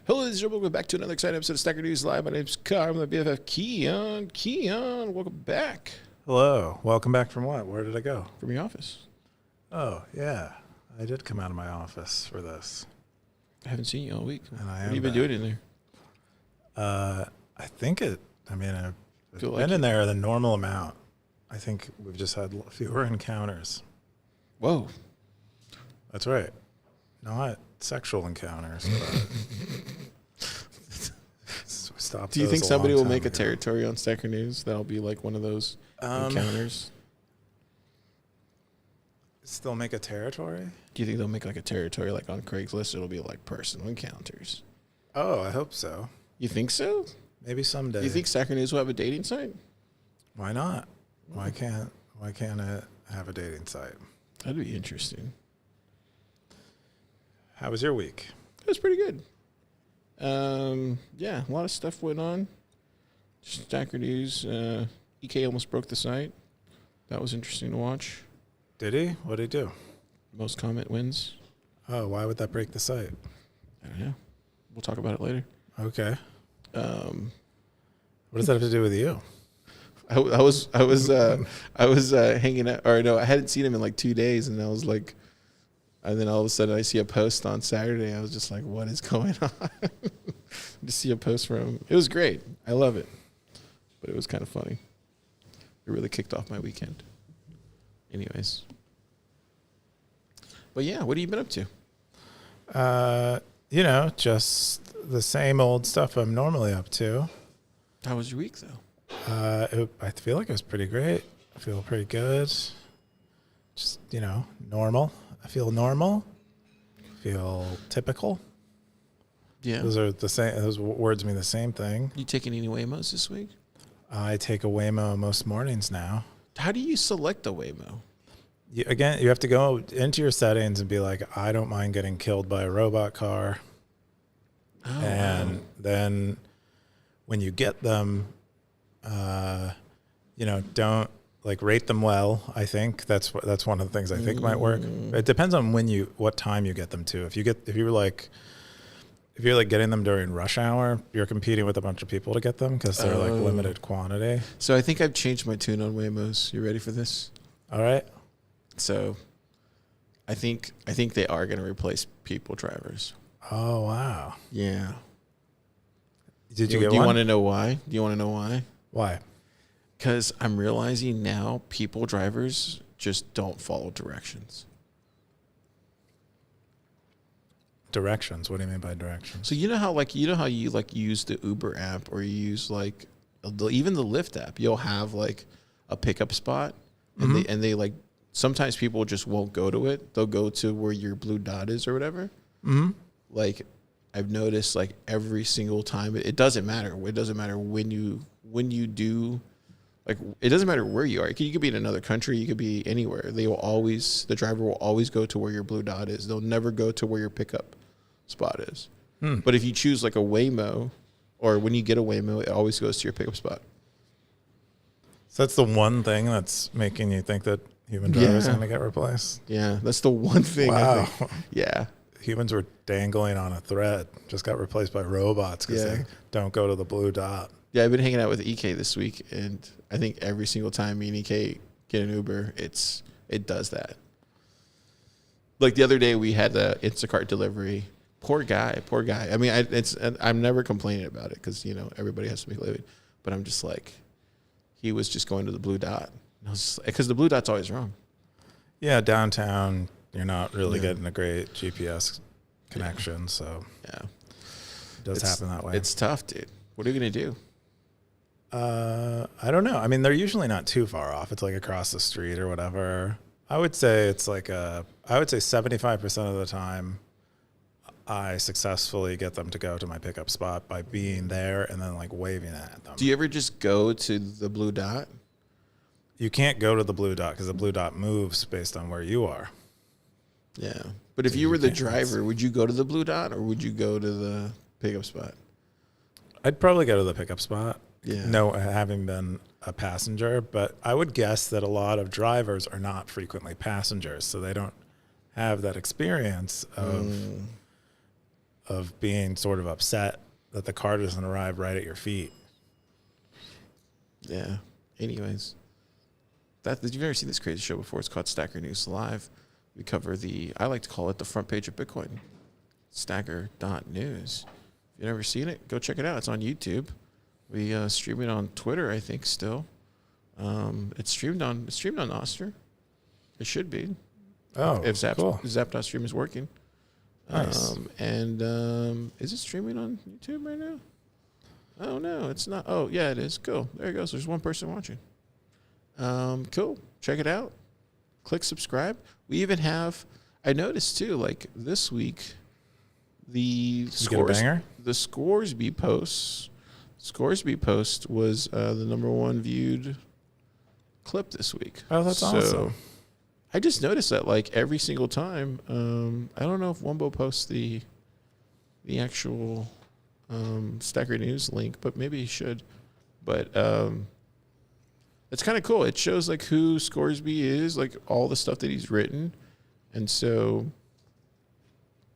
Hello, ladies and gentlemen. Welcome back to another exciting episode of Stacker.News Live. My name's Car. I'm the BFF Keyan. Keyan, welcome back. Hello. Welcome back from what? Where did I go? From your office. Oh, yeah. I did come out of my office for this. I haven't seen you all week. And I what have you been doing in there? I think I've Feel been like in there the normal amount. I think we've just had fewer encounters. Whoa. That's right. Not sexual encounters. Stop. Do you think somebody will make a ago. territory on Stacker News that'll be like one of those encounters? Still make a territory? Do you think they'll make like a territory like on Craigslist? It'll be like personal encounters. Oh, I hope so. You think so? Maybe someday. Do you think Stacker News will have a dating site? Why not? Why can't it have a dating site? That'd be interesting. How was your week? It was pretty good. Yeah, a lot of stuff went on. Stacker News. EK almost broke the site. That was interesting to watch. Did he? What did he do? Most comment wins. Oh, why would that break the site? I don't know. We'll talk about it later. Okay. What does that have to do with you? I was hanging out, or no, I hadn't seen him in like 2 days, and I was like, and then all of a sudden I see a post on Saturday. I was just like, what is going on? To see a post from him. It was great. I love it. But it was kind of funny. It really kicked off my weekend. Anyways. But yeah, what have you been up to? Just the same old stuff I'm normally up to. How was your week, though? I feel like it was pretty great. I feel pretty good. Just, normal. I feel normal. Feel typical. Yeah. Those are the same. Those words mean the same thing. You taking any Waymos this week? I take a Waymo most mornings now. How do you select a Waymo? You have to go into your settings and be like, I don't mind getting killed by a robot car. Oh, And wow. then when you get them, don't rate them well. I think that's one of the things I think might work. It depends on what time you get them to. If you're getting them during rush hour, you're competing with a bunch of people to get them because they're limited quantity. So I think I've changed my tune on Waymos. You ready for this? All right. So I think they are going to replace people drivers. Oh, wow. Yeah. Did you get Do you one? want to know why? Do you want to know why? Why? Because I'm realizing now people drivers just don't follow directions. Directions. What do you mean by directions? So you know how you use the Uber app or you use even the Lyft app. You'll have like a pickup spot, and they sometimes people just won't go to it. They'll go to where your blue dot is or whatever. Mm-hmm. Like I've noticed, like every single time, it doesn't matter. It doesn't matter when you do. Like, it doesn't matter where you are. You could be in another country. You could be anywhere. The driver will always go to where your blue dot is. They'll never go to where your pickup spot is. But if you choose like a Waymo, or when you get a Waymo, it always goes to your pickup spot. So that's the one thing that's making you think that human drivers are going to get replaced? Yeah, that's the one thing. Wow. I think. Yeah. Humans were dangling on a thread, just got replaced by robots because they don't go to the blue dot. Yeah, I've been hanging out with EK this week, and I think every single time me and EK get an Uber, it does that. Like the other day, we had the Instacart delivery. Poor guy. I mean, I'm never complaining about it because everybody has to make a living, but I'm just like, he was just going to the blue dot. Because the blue dot's always wrong. Yeah, downtown, you're not really getting a great GPS connection, so it does happen that way. It's tough, dude. What are you gonna do? I don't know. I mean, they're usually not too far off. It's like across the street or whatever. I would say 75% of the time I successfully get them to go to my pickup spot by being there and then waving at them. Do you ever just go to the blue dot? You can't go to the blue dot because the blue dot moves based on where you are. Yeah. But if you were the driver, would you go to the blue dot or would you go to the pickup spot? I'd probably go to the pickup spot. Yeah. No, having been a passenger, but I would guess that a lot of drivers are not frequently passengers, so they don't have that experience of of being sort of upset that the car doesn't arrive right at your feet. Yeah. Anyways, you've never seen this crazy show before. It's called Stacker.News Live. We cover I like to call it the front page of Bitcoin. Stacker.News. If you've never seen it, go check it out. It's on YouTube. We stream it on Twitter, I think, still. It's streamed on Nostr. It should be. Oh, if cool. Zap.stream is working. Nice. Is it streaming on YouTube right now? Oh, no, it's not. Oh, yeah, it is. Cool. There it goes. There's one person watching. Cool. Check it out. Click subscribe. We even have, I noticed too, like this week, the Scoresby post was the number one viewed clip this week. Oh, that's awesome. I just noticed that like every single time. I don't know if Wumbo posts the actual Stacker News link, but maybe he should. But it's kind of cool. It shows like who Scoresby is, like all the stuff that he's written, and so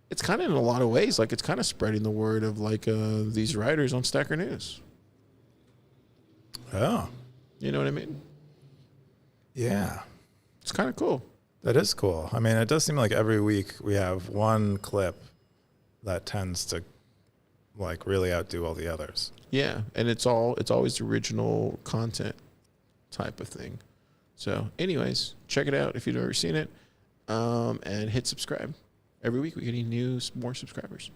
it's kind of in a lot of ways like it's kind of spreading the word of like these writers on Stacker News. Oh, you know what I mean? Yeah, it's kind of cool. That is cool. I mean, it does seem like every week we have one clip that tends to like really outdo all the others. Yeah, and it's always original content type of thing. So anyways, check it out if you've never seen it, and hit subscribe. Every week we're getting more subscribers.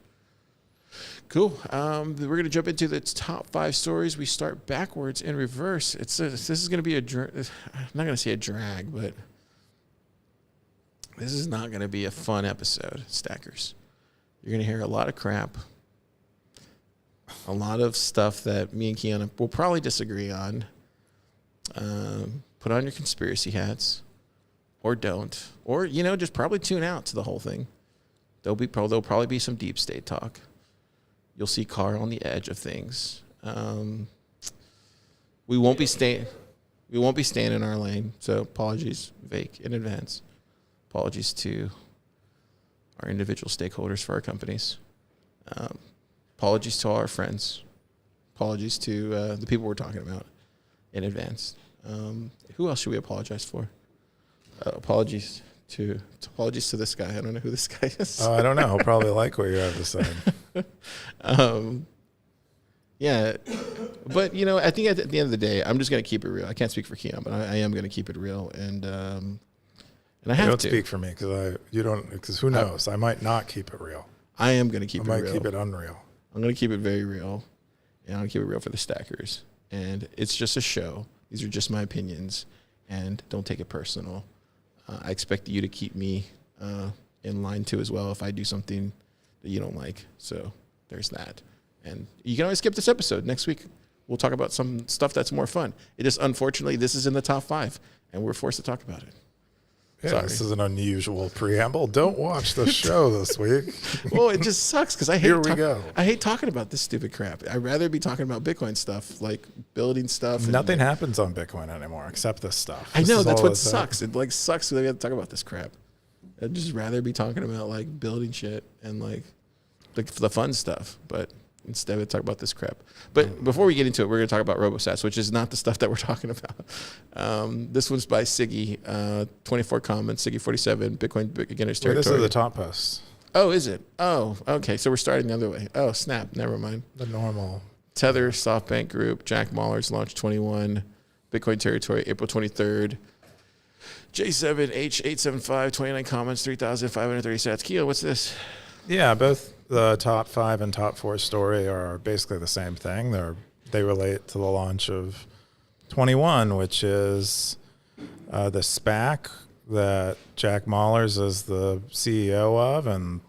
Cool. We're going to jump into the top 5 stories. We start backwards in reverse. This is going to be I'm not going to say a drag, but this is not going to be a fun episode, Stackers. You're going to hear a lot of crap, a lot of stuff that me and Keyan will probably disagree on. Put on your conspiracy hats, or don't, or just probably tune out to the whole thing. There'll probably be some deep state talk. You'll see Car on the edge of things. We won't be staying in our lane. So apologies, Vake, in advance. Apologies to our individual stakeholders for our companies. Apologies to all our friends. Apologies to the people we're talking about in advance. Who else should we apologize for? Apologies to this guy. I don't know who this guy is. Oh, I don't know. He'll probably like what you have to say. Yeah, but I think at the end of the day, I'm just gonna keep it real. I can't speak for Keyan, but I am gonna keep it real, and I have to. Don't speak for me because who knows? I might not keep it real. I am gonna keep it real. I might keep it unreal. I'm gonna keep it very real, and I'm gonna keep it real for the Stackers. And it's just a show. These are just my opinions, and don't take it personal. I expect you to keep me in line too as well if I do something that you don't like. So there's that. And you can always skip this episode. Next week, we'll talk about some stuff that's more fun. It is, unfortunately, this is in the top 5, and we're forced to talk about it. Yeah, Sorry. This is an unusual preamble. Don't watch the show this week. Well, it just sucks because I hate talking about this stupid crap. I'd rather be talking about Bitcoin stuff, like building stuff. Nothing happens on Bitcoin anymore except this stuff. I know, that's what sucks. It like sucks that we have to talk about this crap. I'd just rather be talking about like building shit and like the fun stuff, but instead we talk about this crap. But before we get into it, we're going to talk about RoboSats, which is not the stuff that we're talking about. This one's by Siggy, 24 comments, Siggy47, Bitcoin beginner's territory. This is the top post. Oh, is it? Oh, okay. So we're starting the other way. Oh, snap. Never mind. The normal. Tether, SoftBank Group, Jack Mallers, launch 21, Bitcoin territory, April 23rd. J7H875, 29 comments, 3,530 sats. Keyan, what's this? Yeah, both the top 5 and top 4 story are basically the same thing. They relate to the launch of 21, which is the SPAC that Jack Mallers is the CEO of, and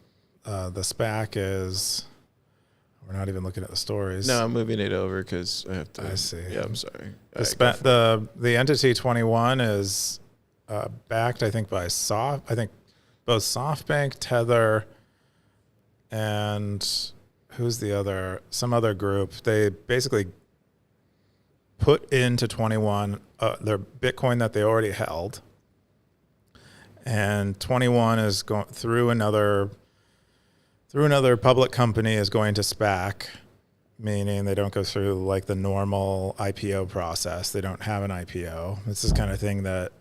the SPAC is. We're not even looking at the stories. No, I'm moving it over because I have to. I see. Yeah, I'm sorry. The entity 21 is backed, I think, by both SoftBank, Tether, and who's the other? Some other group. They basically put into 21 their Bitcoin that they already held, and 21 is going through through another public company is going to SPAC, meaning they don't go through like the normal IPO process. They don't have an IPO. It's this kind of thing that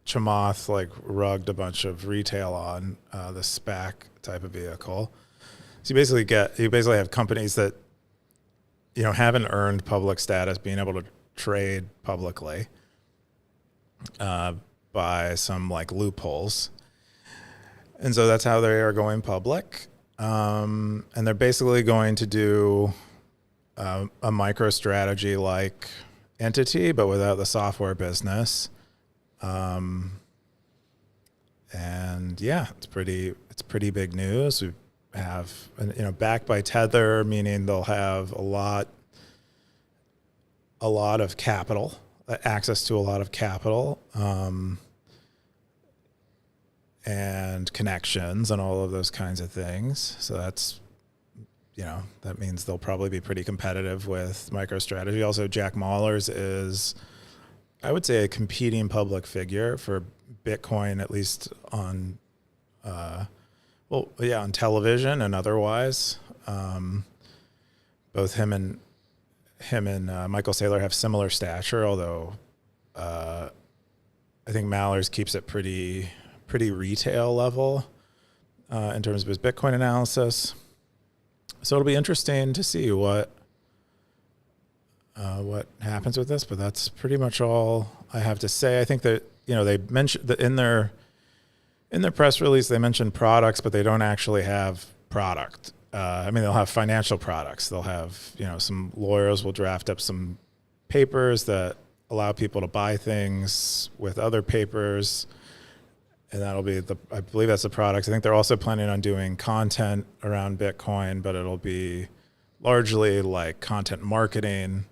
Chamath like rugged a bunch of retail on, the SPAC type of vehicle. So you basically have companies that, you know, haven't earned public status being able to trade publicly by some like loopholes. And so that's how they are going public. And they're basically going to do a MicroStrategy like entity, but without the software business. And yeah, it's pretty big news. We have, you know, backed by Tether, meaning they'll have a lot of capital, access to a lot of capital, and connections and all of those kinds of things. So that's, you know, that means they'll probably be pretty competitive with MicroStrategy. Also, Jack Mallers is, I would say, a competing public figure for Bitcoin, at least on, on television and otherwise. Both him and Michael Saylor have similar stature, although I think Mallers keeps it pretty retail level in terms of his Bitcoin analysis. So it'll be interesting to see what happens with this, but that's pretty much all I have to say. I think that, you know, they mentioned that in their press release, they mentioned products, but they don't actually have product. I mean, they'll have financial products. They'll have, you know, some lawyers will draft up some papers that allow people to buy things with other papers. And that'll be I believe that's the products. I think they're also planning on doing content around Bitcoin, but it'll be largely like content marketing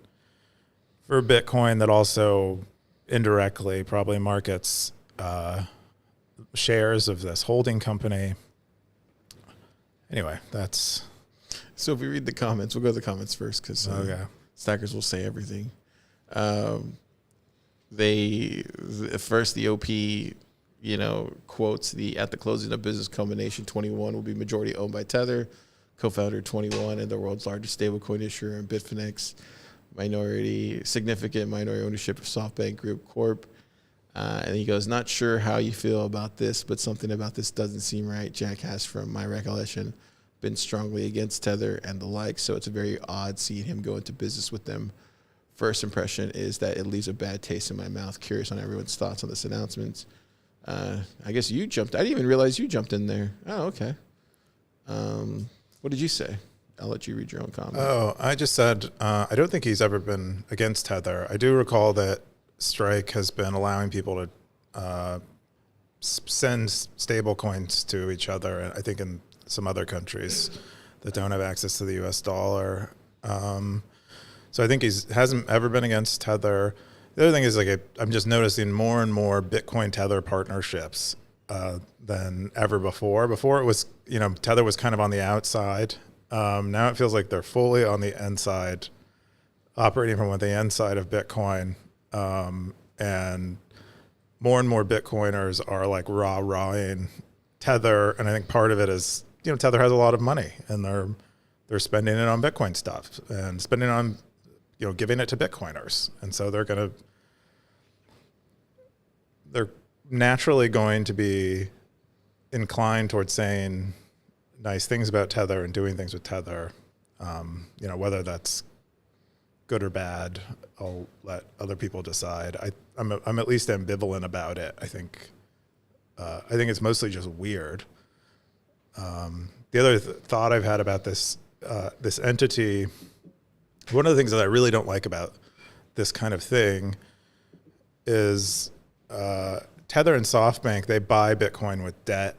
for Bitcoin that also indirectly probably markets shares of this holding company. Anyway, that's... So if we read the comments, we'll go to the comments first because Stackers will say everything. The OP, you know, quotes at the closing of business combination, 21 will be majority owned by Tether, co-founder 21 and the world's largest stablecoin issuer, and Bitfinex, significant minority ownership of SoftBank Group Corp. And he goes, not sure how you feel about this, but something about this doesn't seem right. Jack has, from my recollection, been strongly against Tether and the like, so it's very odd seeing him go into business with them. First impression is that it leaves a bad taste in my mouth. Curious on everyone's thoughts on this announcement. I guess you jumped. I didn't even realize you jumped in there. Oh, okay. What did you say? I'll let you read your own comment. Oh, I just said I don't think he's ever been against Tether. I do recall that Strike has been allowing people to send stable coins to each other, and I think in some other countries that don't have access to the U.S. dollar. So I think hasn't ever been against Tether. The other thing is, like, I'm just noticing more and more Bitcoin Tether partnerships than ever before. Before it was, you know, Tether was kind of on the outside. Now it feels like they're fully on the inside, operating from the inside of Bitcoin. And more Bitcoiners are like rah-rahing Tether. And I think part of it is, you know, Tether has a lot of money and they're spending it on Bitcoin stuff and spending on, you know, giving it to Bitcoiners. And so they're naturally going to be inclined towards saying nice things about Tether and doing things with Tether. You know, whether that's good or bad, I'll let other people decide. I'm at least ambivalent about it. I think it's mostly just weird. The other thought I've had about this entity, one of the things that I really don't like about this kind of thing is Tether and SoftBank, they buy Bitcoin with debt,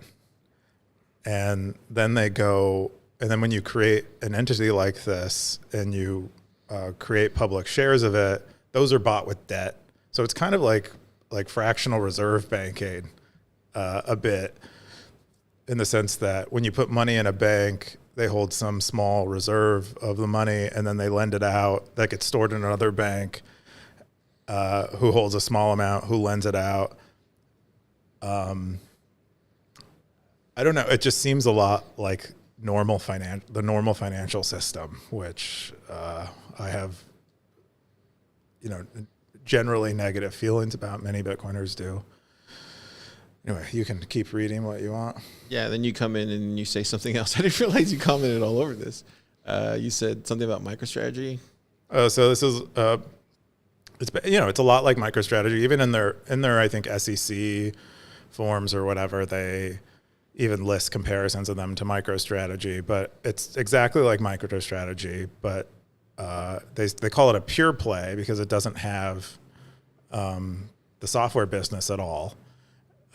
and then when you create an entity like this and you create public shares of it, those are bought with debt. So it's kind of like fractional reserve banking a bit, in the sense that when you put money in a bank, they hold some small reserve of the money and then they lend it out. That gets stored in another bank who holds a small amount, who lends it out. I don't know. It just seems a lot like the normal financial system, which I have, generally negative feelings about. Many Bitcoiners do. Anyway, you can keep reading what you want. Yeah, then you come in and you say something else. I didn't realize you commented all over this. You said something about MicroStrategy. So this is, it's a lot like MicroStrategy. Even in their I think SEC forms or whatever, they even list comparisons of them to MicroStrategy. But it's exactly like MicroStrategy, but they call it a pure play because it doesn't have the software business at all.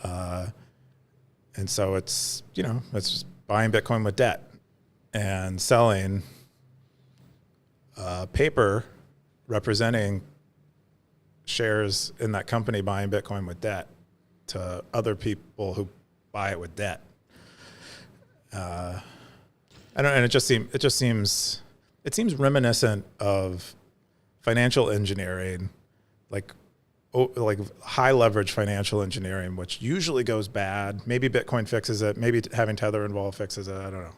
And so it's just buying Bitcoin with debt and selling paper representing shares in that company buying Bitcoin with debt to other people who buy it with debt. And it just seems reminiscent of financial engineering, like high leverage financial engineering, which usually goes bad. Maybe Bitcoin fixes it. Maybe having Tether involved fixes it. I don't know.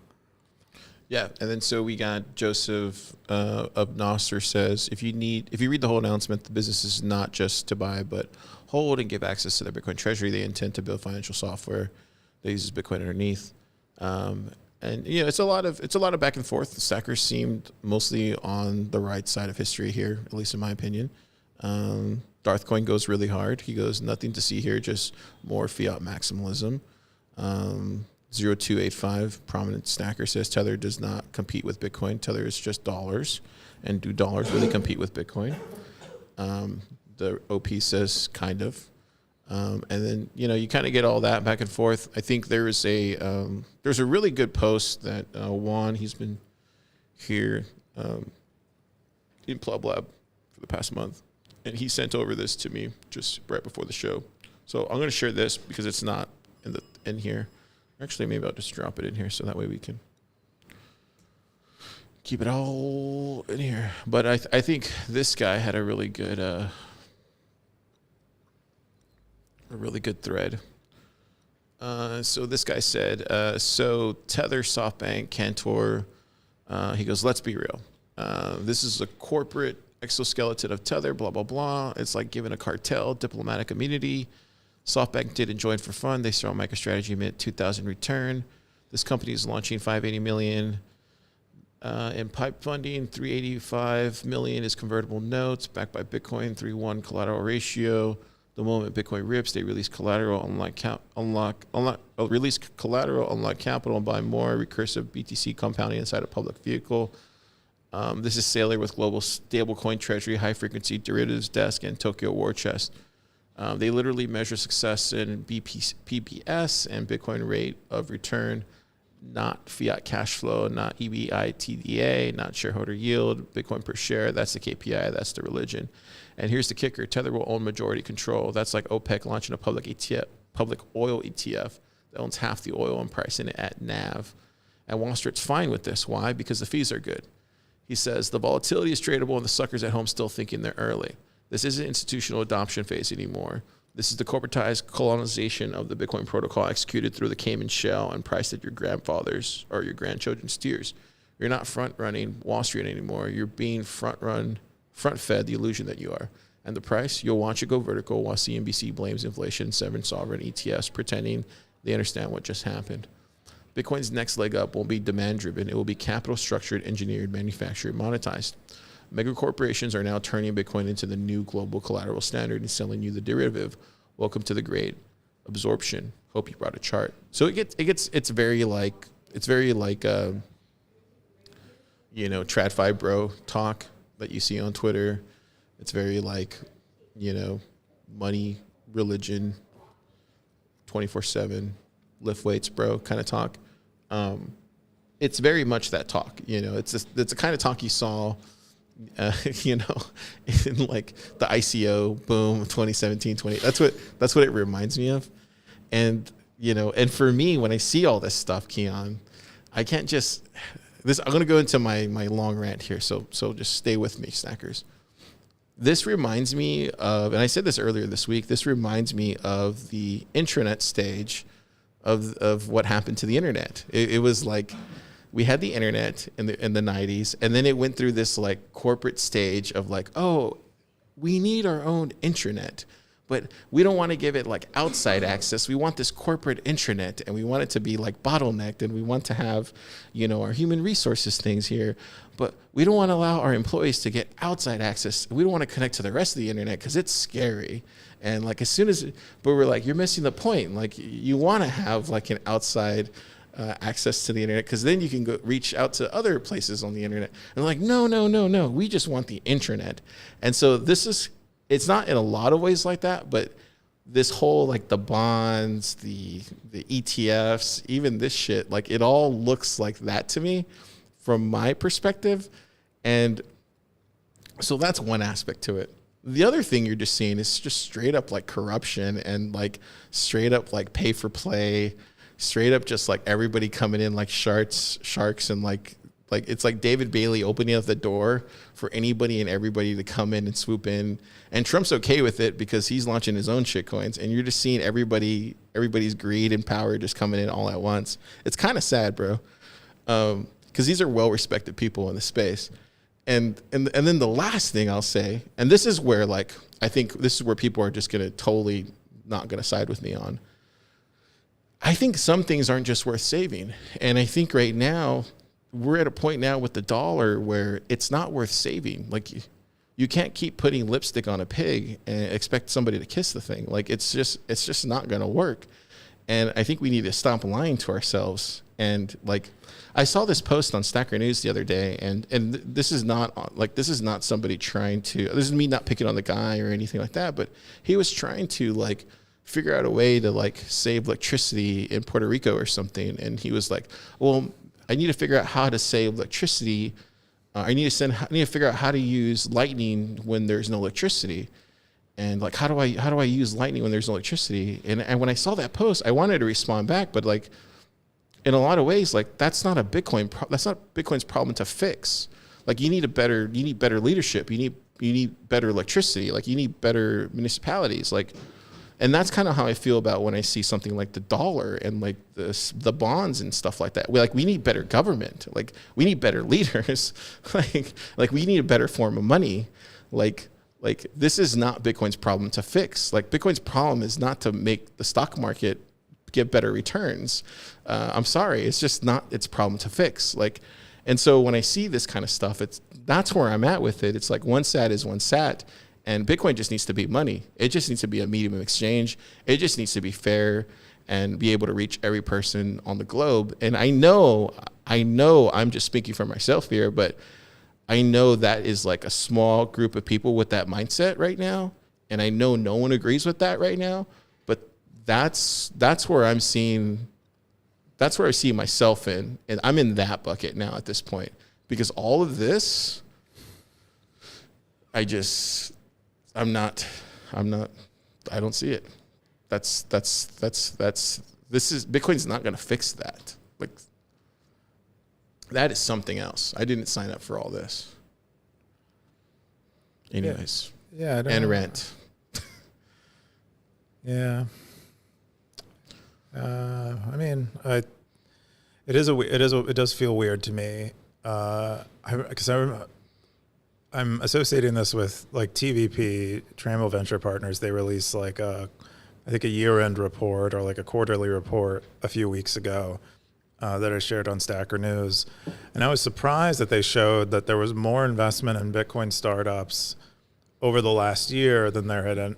Yeah, and then so we got Joseph of Nostr says, if you read the whole announcement, the business is not just to buy, but hold and give access to their Bitcoin treasury. They intend to build financial software that uses Bitcoin underneath. And it's a lot of back and forth. The stackers seemed mostly on the right side of history here, at least in my opinion. Darthcoin goes really hard. He goes, nothing to see here, just more fiat maximalism. 0285 prominent stacker says Tether does not compete with Bitcoin. Tether is just dollars, and do dollars really compete with Bitcoin? The OP says kind of. And then you kind of get all that back and forth. I think there's a really good post that Juan, he's been here in Plub Lab for the past month, and he sent over this to me just right before the show. So I'm going to share this because it's not in here. Actually, maybe I'll just drop it in here so that way we can keep it all in here. But I think this guy had a really good thread. So this guy said, so Tether, SoftBank, Cantor, he goes, let's be real. This is a corporate exoskeleton of Tether, blah, blah, blah. It's like giving a cartel diplomatic immunity. SoftBank didn't join for fun. They saw MicroStrategy mid 2000 return. This company is launching $580 million in pipe funding. $385 million is convertible notes backed by Bitcoin. 3:1 collateral ratio. The moment Bitcoin rips, they release collateral, unlock capital, and buy more recursive BTC compounding inside a public vehicle. This is Sailor with global stablecoin treasury, high frequency derivatives desk, and Tokyo War Chest. They literally measure success in PBS and Bitcoin rate of return, not fiat cash flow, not EBITDA, not shareholder yield, Bitcoin per share. That's the KPI. That's the religion. And here's the kicker. Tether will own majority control. That's like OPEC launching a public oil ETF that owns half the oil and pricing it at NAV. And Wall Street's fine with this. Why? Because the fees are good. He says the volatility is tradable and the suckers at home still thinking they're early. This isn't institutional adoption phase anymore. This is the corporatized colonization of the Bitcoin protocol executed through the Cayman shell and priced at your grandfather's or your grandchildren's tears. You're not front-running Wall Street anymore. You're being front-fed the illusion that you are. And the price, you'll watch it go vertical while CNBC blames inflation, seven sovereign ETFs, pretending they understand what just happened. Bitcoin's next leg up won't be demand-driven. It will be capital-structured, engineered, manufactured, monetized. Mega corporations are now turning Bitcoin into the new global collateral standard and selling you the derivative. Welcome to the great absorption. Hope you brought a chart. So it's very like TradFi bro talk that you see on Twitter. It's very like, money, religion, 24/7, lift weights, bro kind of talk. It's very much that talk. It's the kind of talk you saw. In like the ICO boom 2017, 20. That's what it reminds me of. And and for me, when I see all this stuff, Keyan, I can't just I'm gonna go into my long rant here. So just stay with me, stackers. This reminds me of, and I said this earlier this week, this reminds me of the intranet stage of what happened to the internet. It was like we had the internet in the 90s, and then it went through this like corporate stage of like, oh, we need our own intranet, but we don't want to give it like outside access. We want this corporate intranet, and we want it to be like bottlenecked, and we want to have, our human resources things here, but we don't want to allow our employees to get outside access. We don't want to connect to the rest of the internet because it's scary. And like but we're like, you're missing the point. Like you want to have like an outside access to the internet, because then you can go reach out to other places on the internet. And like, no, we just want the intranet. And so it's not in a lot of ways like that, but this whole like the bonds, the ETFs, even this shit, like it all looks like that to me from my perspective. And so that's one aspect to it. The other thing you're just seeing is just straight up like corruption and like straight up like pay for play, straight up just like everybody coming in like sharks and like it's like David Bailey opening up the door for anybody and everybody to come in and swoop in. And Trump's okay with it because he's launching his own shit coins, and you're just seeing everybody's greed and power just coming in all at once. It's kind of sad, bro. Because these are well-respected people in the space. And then the last thing I'll say, and this is where like I think this is where people are just gonna totally not gonna side with me on. I think some things aren't just worth saving. And I think right now we're at a point now with the dollar where it's not worth saving. Like you can't keep putting lipstick on a pig and expect somebody to kiss the thing. Like it's just not going to work. And I think we need to stop lying to ourselves. And like I saw this post on Stacker.News the other day, and this is not somebody trying to, this is me not picking on the guy or anything like that, but he was trying to like figure out a way to like save electricity in Puerto Rico or something. And he was like, well, I need to figure out how to save electricity. I need to figure out how to use lightning when there's no electricity. And like, how do I use lightning when there's no electricity? And when I saw that post, I wanted to respond back, but like in a lot of ways, like that's not Bitcoin's problem to fix. Like you need better leadership. You need better electricity. Like you need better municipalities. Like, and that's kind of how I feel about when I see something like the dollar and like the bonds and stuff like that. We need better government. Like we need better leaders. like we need a better form of money. Like this is not Bitcoin's problem to fix. Like Bitcoin's problem is not to make the stock market give better returns. I'm sorry, it's just not its problem to fix. Like, and so when I see this kind of stuff, that's where I'm at with it. It's like one sat is one sat. And Bitcoin just needs to be money. It just needs to be a medium of exchange. It just needs to be fair and be able to reach every person on the globe. And I know I'm just speaking for myself here, but I know that is like a small group of people with that mindset right now. And I know no one agrees with that right now, but that's where I see myself in. And I'm in that bucket now at this point, because all of this, I don't see it. Bitcoin's not going to fix that. Like that is something else. I didn't sign up for all this. Anyways. Yeah. And rent. Yeah. I mean, it does feel weird to me. I'm associating this with like TVP, Trammell Venture Partners. They released like I think a year-end report or like a quarterly report a few weeks ago that I shared on Stacker.News. And I was surprised that they showed that there was more investment in Bitcoin startups over the last year than there had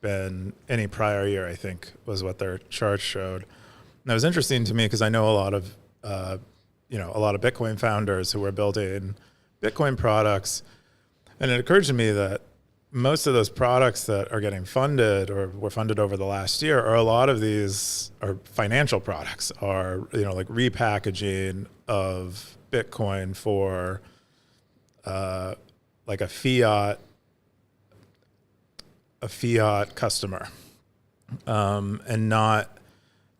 been any prior year, I think was what their chart showed. And it was interesting to me because I know a lot of Bitcoin founders who are building Bitcoin products. And it occurred to me that most of those products that are getting funded or were funded over the last year are a lot of these are financial products, are, like repackaging of Bitcoin for like a fiat customer, and not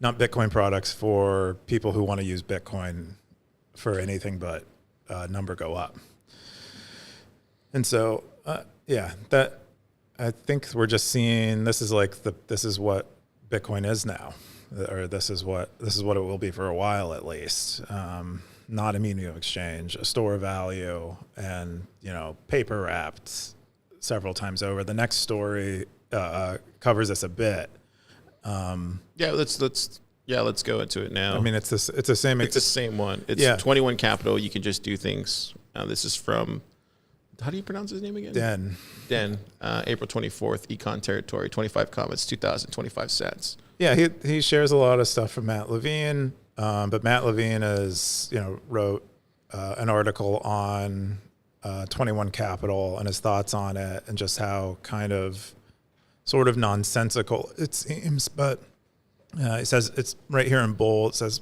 Bitcoin products for people who want to use Bitcoin for anything but number go up. And so, that I think we're just seeing this is what Bitcoin is now. or this is what it will be for a while at least. Not a medium of exchange, a store of value, and paper wrapped several times over. The next story covers this a bit. Let's go into it now. I mean, it's the same one. It's 21 Capital. You can just do things. This is from, how do you pronounce his name again? Den. April 24th, Econ Territory, 25 comments, 2,025 cents. Yeah, he shares a lot of stuff from Matt Levine, but Matt Levine wrote an article on 21 Capital and his thoughts on it, and just how kind of sort of nonsensical it seems. But it says, it's right here in bold, it says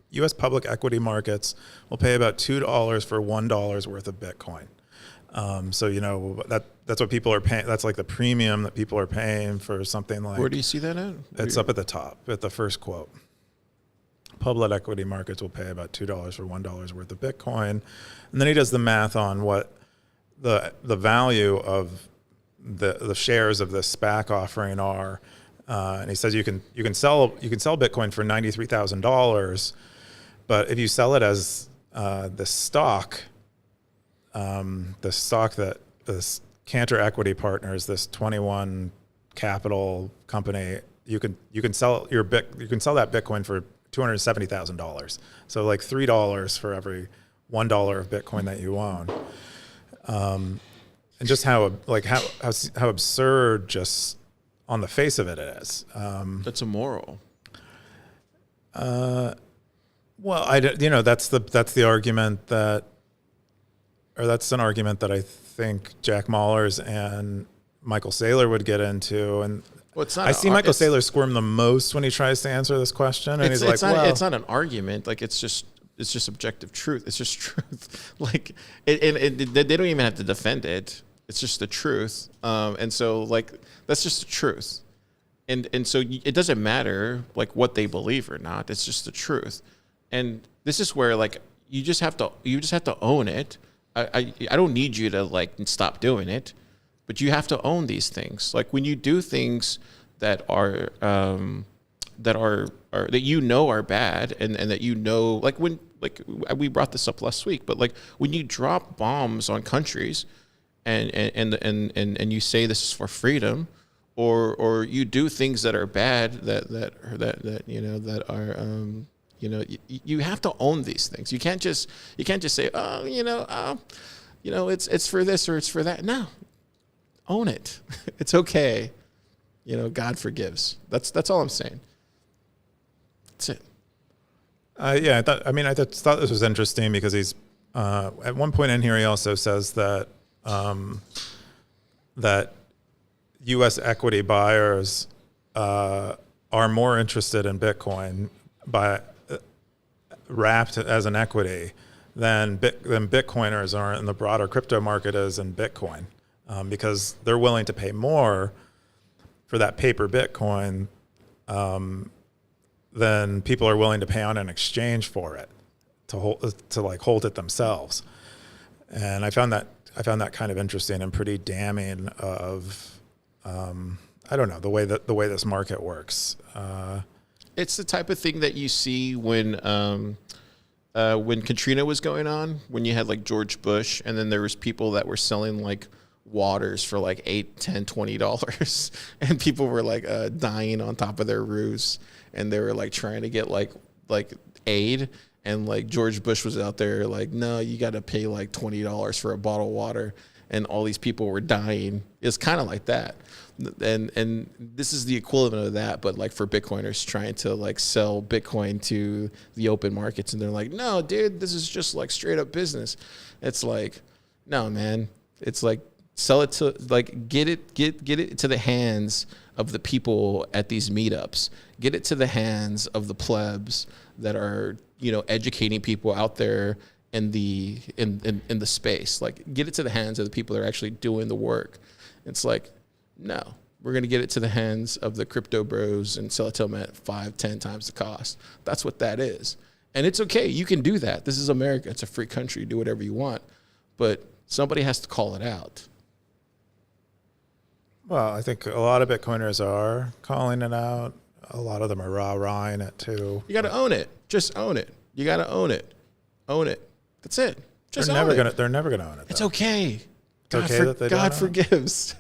U.S. public equity markets will pay about $2 for $1 worth of Bitcoin. So that's what people are paying. That's like the premium that people are paying for something like. Where do you see that at? It's up at the top, at the first quote. Public equity markets will pay about $2 for $1 worth of Bitcoin, and then he does the math on what the value of the shares of this SPAC offering are, and he says you can sell Bitcoin for $93,000, but if you sell it as the stock that this Cantor Equity Partners, this 21 Capital company, you can sell that Bitcoin for $270,000. So like $3 for every $1 of Bitcoin that you own. And just how absurd, just on the face of it is. That's immoral. Well, that's the argument that. Or that's an argument that I think Jack Mallers and Michael Saylor would get into. And I see Michael Saylor squirm the most when he tries to answer this question. And it's not an argument. Like, it's just objective truth. It's just truth. Like, they don't even have to defend it. It's just the truth. And so, like, that's just the truth. And so it doesn't matter, like, what they believe or not. It's just the truth. And this is where, like, you just have to own it. I don't need you to like stop doing it, but you have to own these things. Like, when you do things that are that are bad, and that like we brought this up last week, but like when you drop bombs on countries and you say this is for freedom, or you do things that are bad that are you have to own these things. You can't just say, it's for this or it's for that. No, own it. It's okay. God forgives. That's all I'm saying. That's it. I thought this was interesting because he's at one point in here he also says that that U.S. equity buyers are more interested in Bitcoin wrapped as an equity than Bitcoiners are in the broader crypto market is in Bitcoin, because they're willing to pay more for that paper Bitcoin than people are willing to pay on an exchange for it to hold it themselves. And I found that kind of interesting and pretty damning of I don't know, the way this market works. It's the type of thing that you see when Katrina was going on, when you had like George Bush, and then there was people that were selling like waters for like $8, $10, $20, and people were like dying on top of their roofs, and they were like trying to get like aid, and like George Bush was out there like, no, you got to pay like $20 for a bottle of water, and all these people were dying. It's kind of like that. And this is the equivalent of that, but like for Bitcoiners trying to like sell Bitcoin to the open markets, and they're like, no, dude, this is just like straight up business. It's like, no, man. It's like, sell it to, like, get it to the hands of the people at these meetups. Get it to the hands of the plebs that are, educating people out there in the space. Like, get it to the hands of the people that are actually doing the work. It's like, no, we're going to get it to the hands of the crypto bros and sell it to them at 5-10 times the cost. That's what that is. And it's okay. You can do that. This is America. It's a free country. Do whatever you want. But somebody has to call it out. Well, I think a lot of Bitcoiners are calling it out. a lot of them are rah-rahing it too. You got to own it. Just own it. You got to own it. Own it. That's it. Just They're never gonna own it. It's okay. It's okay that they God don't forgives.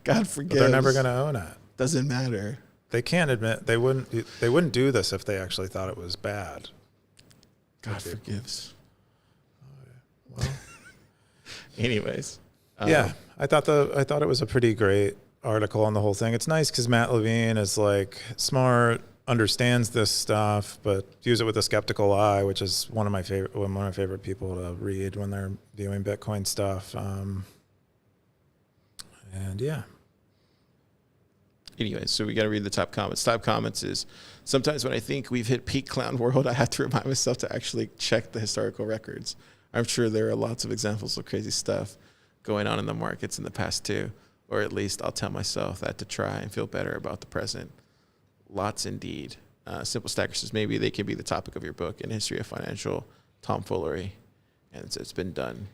God forgives. But they're never gonna own it. Doesn't matter. They can't admit they wouldn't do this if they actually thought it was bad. God forgives. Well, anyways, yeah, I thought it was a pretty great article on the whole thing. It's nice because Matt Levine is like smart, understands this stuff, but views it with a skeptical eye, which is one of my favorite people to read when they're viewing Bitcoin stuff. And yeah. Anyway, so we got to read the top comments. Top comments is, sometimes when I think we've hit peak clown world, I have to remind myself to actually check the historical records. I'm sure there are lots of examples of crazy stuff going on in the markets in the past too, or at least I'll tell myself that to try and feel better about the present. Lots indeed. Simple Stacker says, maybe they can be the topic of your book, in history of financial tomfoolery. And it's been done.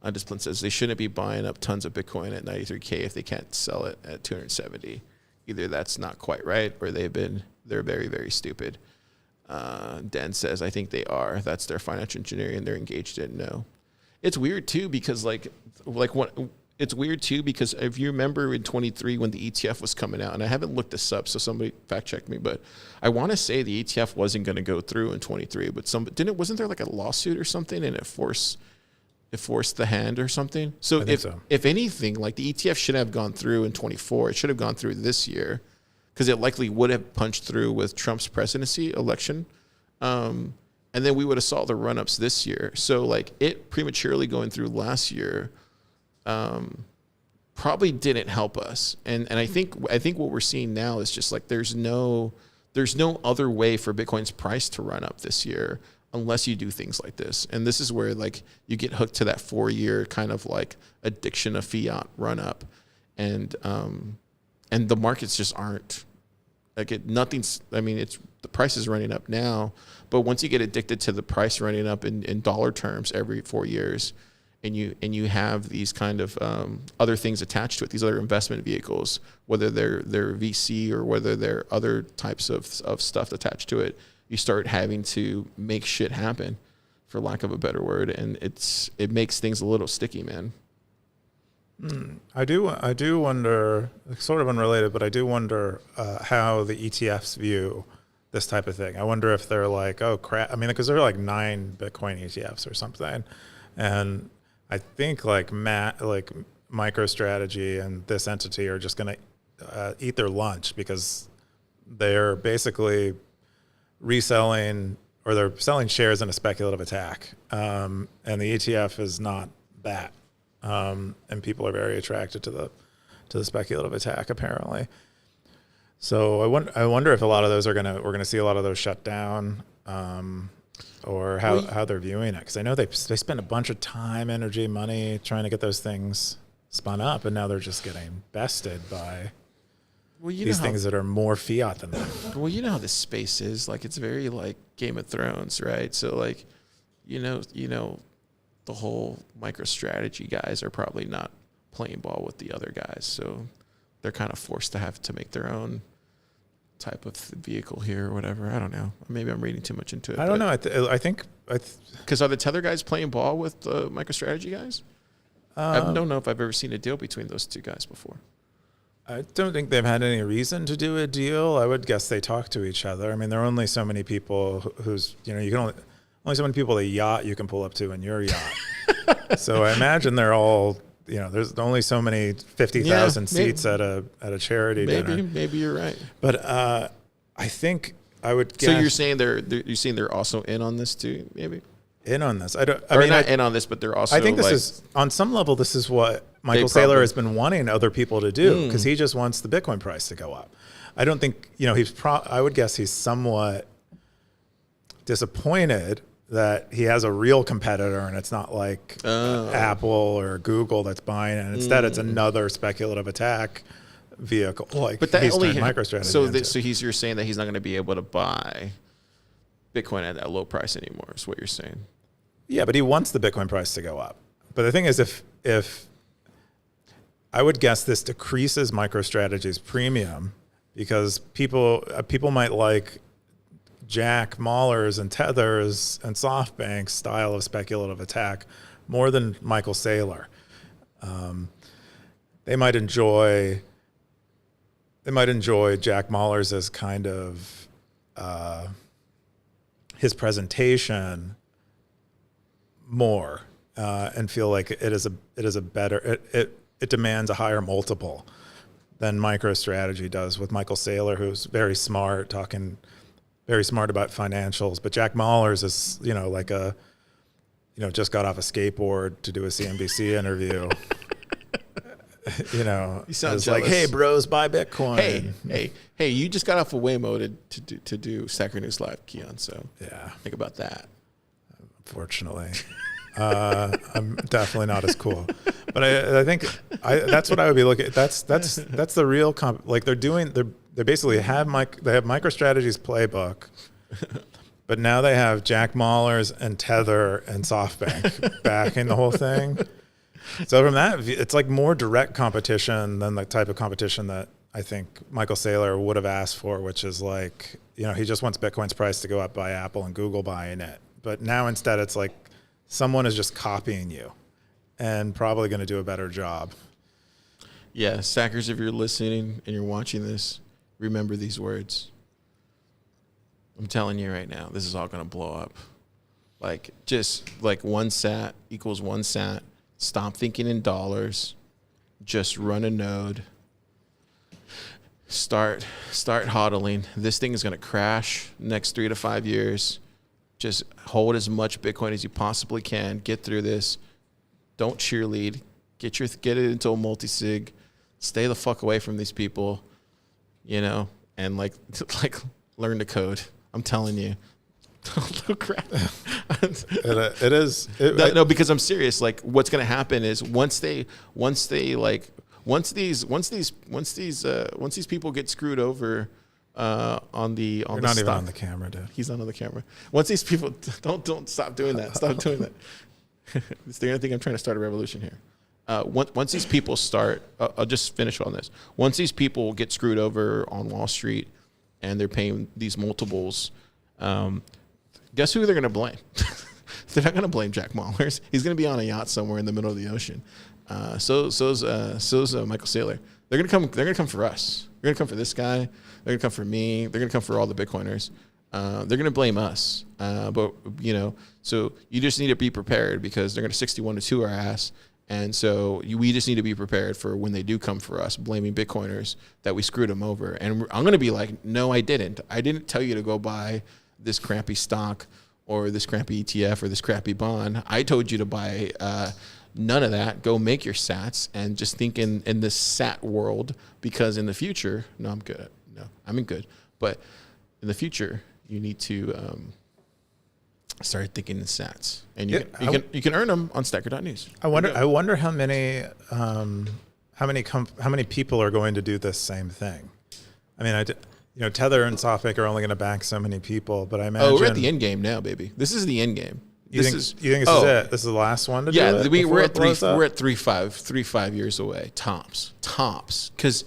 Undisciplined says, they shouldn't be buying up tons of Bitcoin at 93K if they can't sell it at 270. Either that's not quite right, or they're very, very stupid. Dan says, I think they are. That's their financial engineering they're engaged in. No. It's weird too, because it's weird too, because if you remember in 23 when the ETF was coming out, and I haven't looked this up, so somebody fact check me, but I want to say the ETF wasn't going to go through in 23, but wasn't there like a lawsuit or something, and it forced the hand or something? So if anything, like the ETF should have gone through in 24. It should have gone through this year, because it likely would have punched through with Trump's presidency election. And then we would have saw the run-ups this year. So like it prematurely going through last year probably didn't help us. And I think what we're seeing now is just like there's no other way for Bitcoin's price to run up this year unless you do things like this. And this is where like you get hooked to that 4-year kind of like addiction of fiat run up. And the markets just aren't like it. The price is running up now, but once you get addicted to the price running up in dollar terms every 4 years, and you have these kind of other things attached to it, these other investment vehicles, whether they're VC or whether they're other types of stuff attached to it, you start having to make shit happen, for lack of a better word, and it makes things a little sticky, man. I do wonder, sort of unrelated, but I do wonder how the ETFs view this type of thing. I wonder if they're like, oh crap. I mean, because there are like 9 Bitcoin ETFs or something, and I think like MicroStrategy and this entity are just going to eat their lunch, because they're basically reselling, or they're selling shares in a speculative attack, and the ETF is not that. And people are very attracted to the speculative attack, apparently. So I wonder if a lot of those we're gonna see a lot of those shut down, or how they're viewing it, because I know they spend a bunch of time, energy, money trying to get those things spun up, and now they're just getting bested by these things that are more fiat than them. Well, you know how this space is. Like it's very like Game of Thrones, right? So like, you know. The whole MicroStrategy guys are probably not playing ball with the other guys, so they're kind of forced to have to make their own type of vehicle here or whatever. I don't know. Maybe I'm reading too much into it. I don't know. I think because are the Tether guys playing ball with the MicroStrategy guys? I don't know if I've ever seen a deal between those two guys before. I don't think they've had any reason to do a deal. I would guess they talk to each other. I mean, there are only so many people who's, you can only so many people the yacht you can pull up to in your yacht. So I imagine they're all, there's only so many 50,000 seats at a charity dinner. Maybe you're right. But I think I would guess. So you're saying they're also in on this too, maybe? In on this. Not in on this, but they're also. I think this is, on some level, this is what Michael Saylor has been wanting other people to do, because he just wants the Bitcoin price to go up. I don't think, I would guess he's somewhat disappointed that he has a real competitor, and it's not like Apple or Google that's buying it. And instead, it's another speculative attack vehicle. But that he's only MicroStrategy. So you're saying that he's not going to be able to buy Bitcoin at that low price anymore, is what you're saying. Yeah, but he wants the Bitcoin price to go up. But the thing is, if I would guess this decreases MicroStrategy's premium, because people might like Jack Mahler's and Tether's and SoftBank's style of speculative attack more than Michael Saylor. They might enjoy Jack Mahler's as kind of his presentation more, and feel like it is a better, it demands a higher multiple than MicroStrategy does with Michael Saylor, who's very smart about financials. But Jack Mahler's is, like just got off a skateboard to do a CNBC interview. You sound jealous. Like, hey, bros, buy Bitcoin. Hey, you just got off of Waymo to do Stacker.News Live, Keyan. So yeah, think about that. Unfortunately, I'm definitely not as cool. But I think that's what I would be looking at. That's the real they basically have MicroStrategy's playbook, but now they have Jack Mahler's and Tether and SoftBank backing the whole thing. So from that, it's like more direct competition than the type of competition that I think Michael Saylor would have asked for, which is like, he just wants Bitcoin's price to go up by Apple and Google buying it. But now instead it's like someone is just copying you and probably going to do a better job. Yeah, Stackers, if you're listening and you're watching this, remember these words. I'm telling you right now, this is all going to blow up. Like, just like 1 sat equals 1 sat. Stop thinking in dollars. Just run a node. Start hodling. This thing is going to crash next 3 to 5 years. Just hold as much Bitcoin as you possibly can. Get through this. Don't cheerlead. Get it into a multi-sig. Stay the fuck away from these people. And like learn to code. I'm telling you. Crap. It is. No, because I'm serious. Like, what's going to happen is once these people get screwed over on the You're the not stock. even on the camera, dude. He's not on the camera. Once these people don't stop doing that. Stop doing that. They're gonna think I'm trying to start a revolution here. Once these people start, I'll just finish on this. Once these people get screwed over on Wall Street and they're paying these multiples, guess who they're going to blame? They're not going to blame Jack Mahler's. He's going to be on a yacht somewhere in the middle of the ocean. So's Michael Saylor. They're going to come for us. They're going to come for this guy. They're going to come for me. They're going to come for all the Bitcoiners. They're going to blame us. So you just need to be prepared because they're going to 61-2 our ass. And so we just need to be prepared for when they do come for us, blaming Bitcoiners that we screwed them over. And I'm going to be like, no, I didn't. I didn't tell you to go buy this crappy stock or this crappy ETF or this crappy bond. I told you to buy none of that. Go make your sats and just think in this sat world, because in the future, I'm good. But in the future, you need to start thinking in sats, and you can earn them on Stacker.News. I wonder how many people are going to do this same thing. I mean, Tether and SoftBank are only going to back so many people, but I imagine. Oh, we're at the end game now, baby. This is the end game. You think this is it? This is the last one to do it? Yeah, we're at 3-5 years away, tops. Because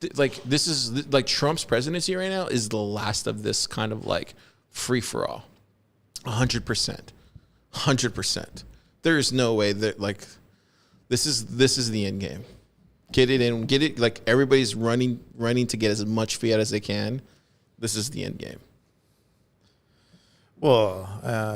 this is like Trump's presidency right now is the last of this kind of like free for all. 100%. There is no way that this is the end game. Get it. Like everybody's running to get as much fiat as they can. This is the end game. Well,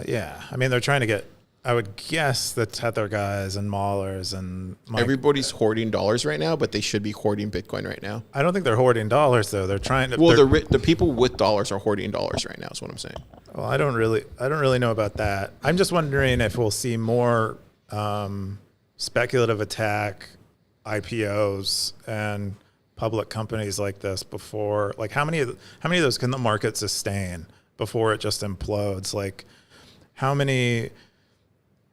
yeah. I mean, they're trying to get. I would guess the Tether guys and Mahlers and everybody's hoarding dollars right now, but they should be hoarding Bitcoin right now. I don't think they're hoarding dollars though. They're trying to. Well, the people with dollars are hoarding dollars right now. Is what I'm saying. Well, I don't really know about that. I'm just wondering if we'll see more speculative attack IPOs and public companies like this before. Like how many of those can the market sustain before it just implodes? Like how many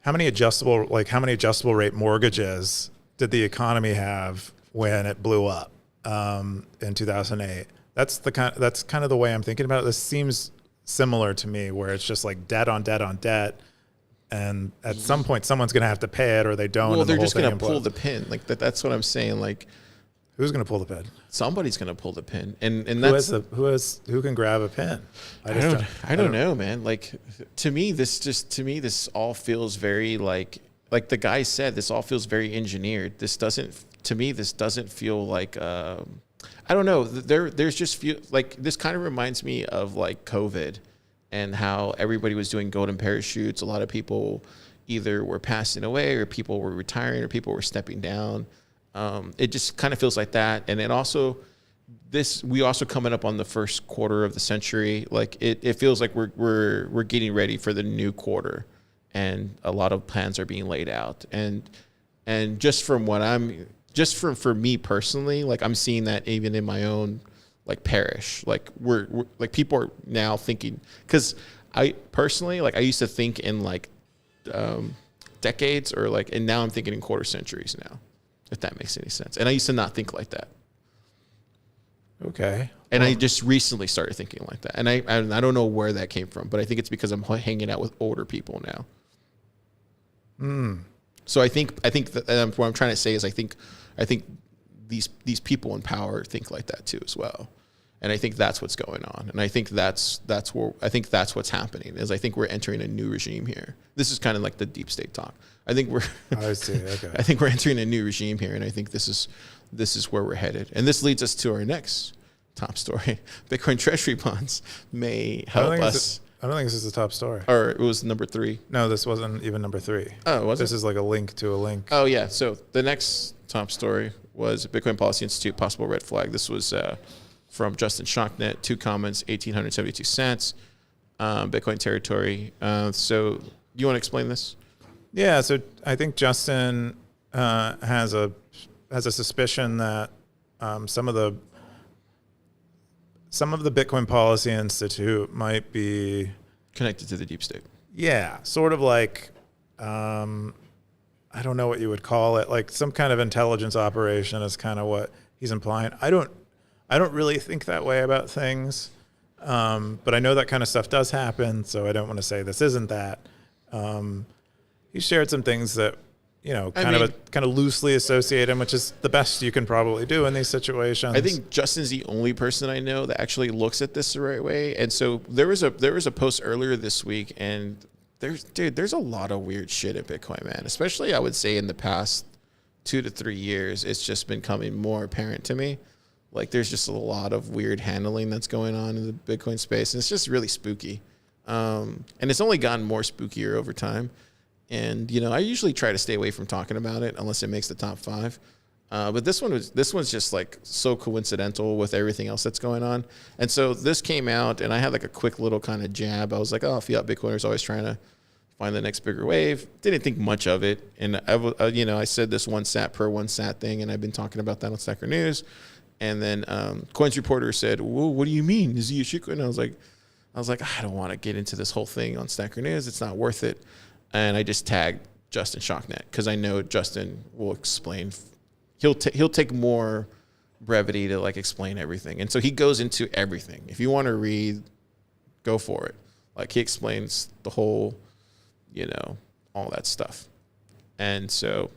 adjustable rate mortgages did the economy have when it blew up in 2008? That's kind of the way I'm thinking about it. This seems similar to me, where it's just like debt on debt on debt, and at some point someone's going to have to pay it, or they don't. Well, they're just going to pull the pin. Like that's what I'm saying. Like Who's going to pull the pin? Somebody's going to pull the pin, and who can grab a pin? I don't know, man. Like to me, this all feels very like the guy said. This all feels very engineered. This doesn't feel like. I don't know. There's just feel like this kind of reminds me of like COVID, and how everybody was doing golden parachutes. A lot of people either were passing away, or people were retiring, or people were stepping down. It just kind of feels like that. And then also we also coming up on the first quarter of the century. Like it feels like we're getting ready for the new quarter, and a lot of plans are being laid out. And just from for me personally, like I'm seeing that even in my own like parish, like we're like people are now thinking, cause I personally, like I used to think in like, decades or like, and now I'm thinking in quarter centuries now. If that makes any sense. And I used to not think like that. Okay. And I just recently started thinking like that. And I don't know where that came from, but I think it's because I'm hanging out with older people now. So I think that what I'm trying to say is I think these people in power think like that too as well. And I think that's what's going on. And I think that's what's happening is I think we're entering a new regime here. This is kind of like the deep state talk. I think I see. Okay. I think we're entering a new regime here, and I think this is where we're headed. And this leads us to our next top story. Bitcoin treasury bonds may help us. I don't think this is the top story. Or it was number 3. No, this wasn't even number 3. Oh, was this it? is like a link to a link. Oh yeah. So the next top story was Bitcoin Policy Institute possible red flag. This was from Justin Shocknet, 2 comments, 1,872 cents, Bitcoin territory. So you want to explain this? Yeah, so I think Justin has a suspicion that some of the Bitcoin Policy Institute might be connected to the deep state. Yeah, sort of like I don't know what you would call it, like some kind of intelligence operation is kind of what he's implying. I don't really think that way about things, but I know that kind of stuff does happen, so I don't want to say this isn't that. He shared some things that, kind of loosely associate him, which is the best you can probably do in these situations. I think Justin's the only person I know that actually looks at this the right way. And so there was a post earlier this week, and there's a lot of weird shit at Bitcoin, man. Especially I would say in the past 2 to 3 years, it's just been becoming more apparent to me. Like there's just a lot of weird handling that's going on in the Bitcoin space, and it's just really spooky. And it's only gotten more spookier over time. And I usually try to stay away from talking about it unless it makes the top 5. But this one's just like so coincidental with everything else that's going on. And so this came out, and I had like a quick little kind of jab. I was like, oh, fiat Bitcoiners always trying to find the next bigger wave. Didn't think much of it. And I said this 1 sat per 1 sat thing, and I've been talking about that on Stacker.News. And then Coins Reporter said, well, what do you mean? Is he a shitcoin? And I was like, I don't want to get into this whole thing on Stacker.News. It's not worth it. And I just tagged Justin Shocknet because I know Justin will explain. He'll take more brevity to like explain everything. And so he goes into everything. If you want to read, go for it. Like he explains the whole, all that stuff. And so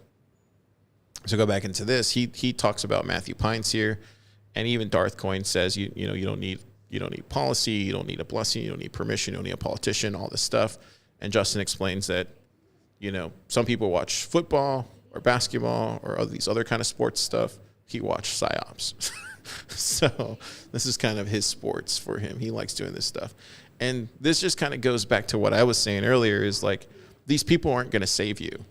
go back into this. He talks about Matthew Pines here, and even Darth Coin says you don't need policy, you don't need a blessing, you don't need permission, you don't need a politician, all this stuff. And Justin explains that, some people watch football or basketball or these other kind of sports stuff. He watched psyops. So this is kind of his sports for him. He likes doing this stuff. And this just kind of goes back to what I was saying earlier is like, these people aren't going to save you.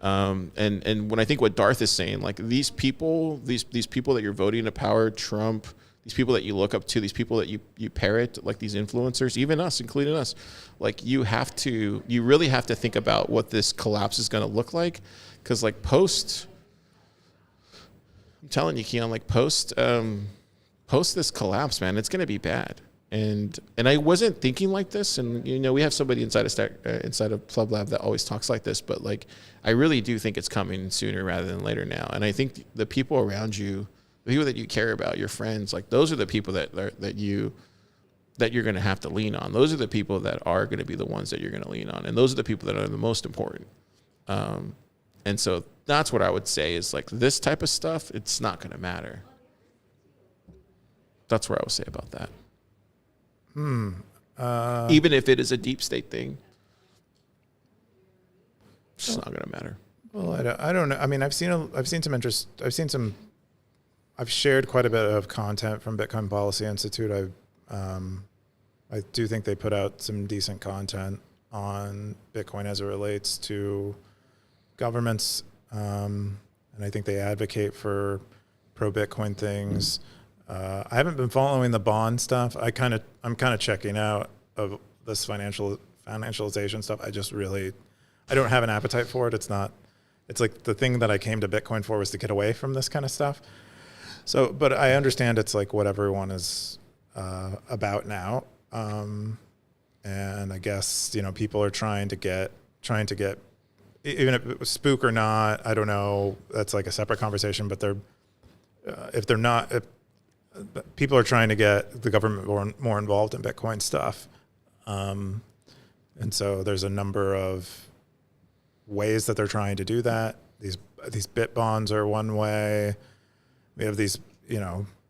And when I think what Darth is saying, like these people that you're voting to power, Trump, these people that you look up to, these people that you parrot, like these influencers, even us, including us, like you really have to think about what this collapse is going to look like. Cause like I'm telling you, Keyan, like post this collapse, man, it's going to be bad. And I wasn't thinking like this. And, we have somebody inside of Club Lab that always talks like this, but like, I really do think it's coming sooner rather than later now. And I think the people around you, the people that you care about, your friends, like those are the people that you're going to have to lean on. Those are the people that are going to be the ones that you're going to lean on. And those are the people that are the most important. And so That's what I would say is like this type of stuff, it's not going to matter. That's what I would say about that. Even if it is a deep state thing, it's just not going to matter. Well, I don't know. I mean, I've seen some interest. I've shared quite a bit of content from Bitcoin Policy Institute. I do think they put out some decent content on Bitcoin as it relates to governments, and I think they advocate for pro-Bitcoin things. I haven't been following the bond stuff. I'm kind of checking out of this financialization stuff. I don't have an appetite for it. It's like the thing that I came to Bitcoin for was to get away from this kind of stuff. So, but I understand it's like what everyone is about now. And I guess, people are trying to get, even if it was spook or not, I don't know. That's like a separate conversation, but if people are trying to get the government more involved in Bitcoin stuff. And so there's a number of ways that they're trying to do that. These bit bonds are one way. We have these,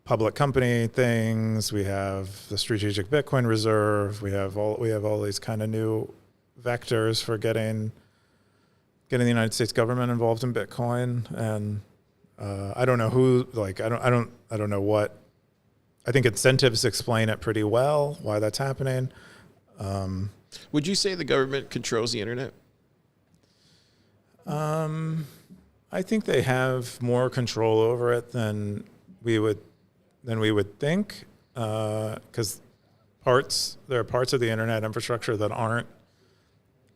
public company things. We have the strategic Bitcoin reserve. We have all these kind of new vectors for getting the United States government involved in Bitcoin. And I don't know who. Like I don't know what. I think incentives explain it pretty well why that's happening. Would you say the government controls the internet? I think they have more control over it than we would think, because there are parts of the internet infrastructure that aren't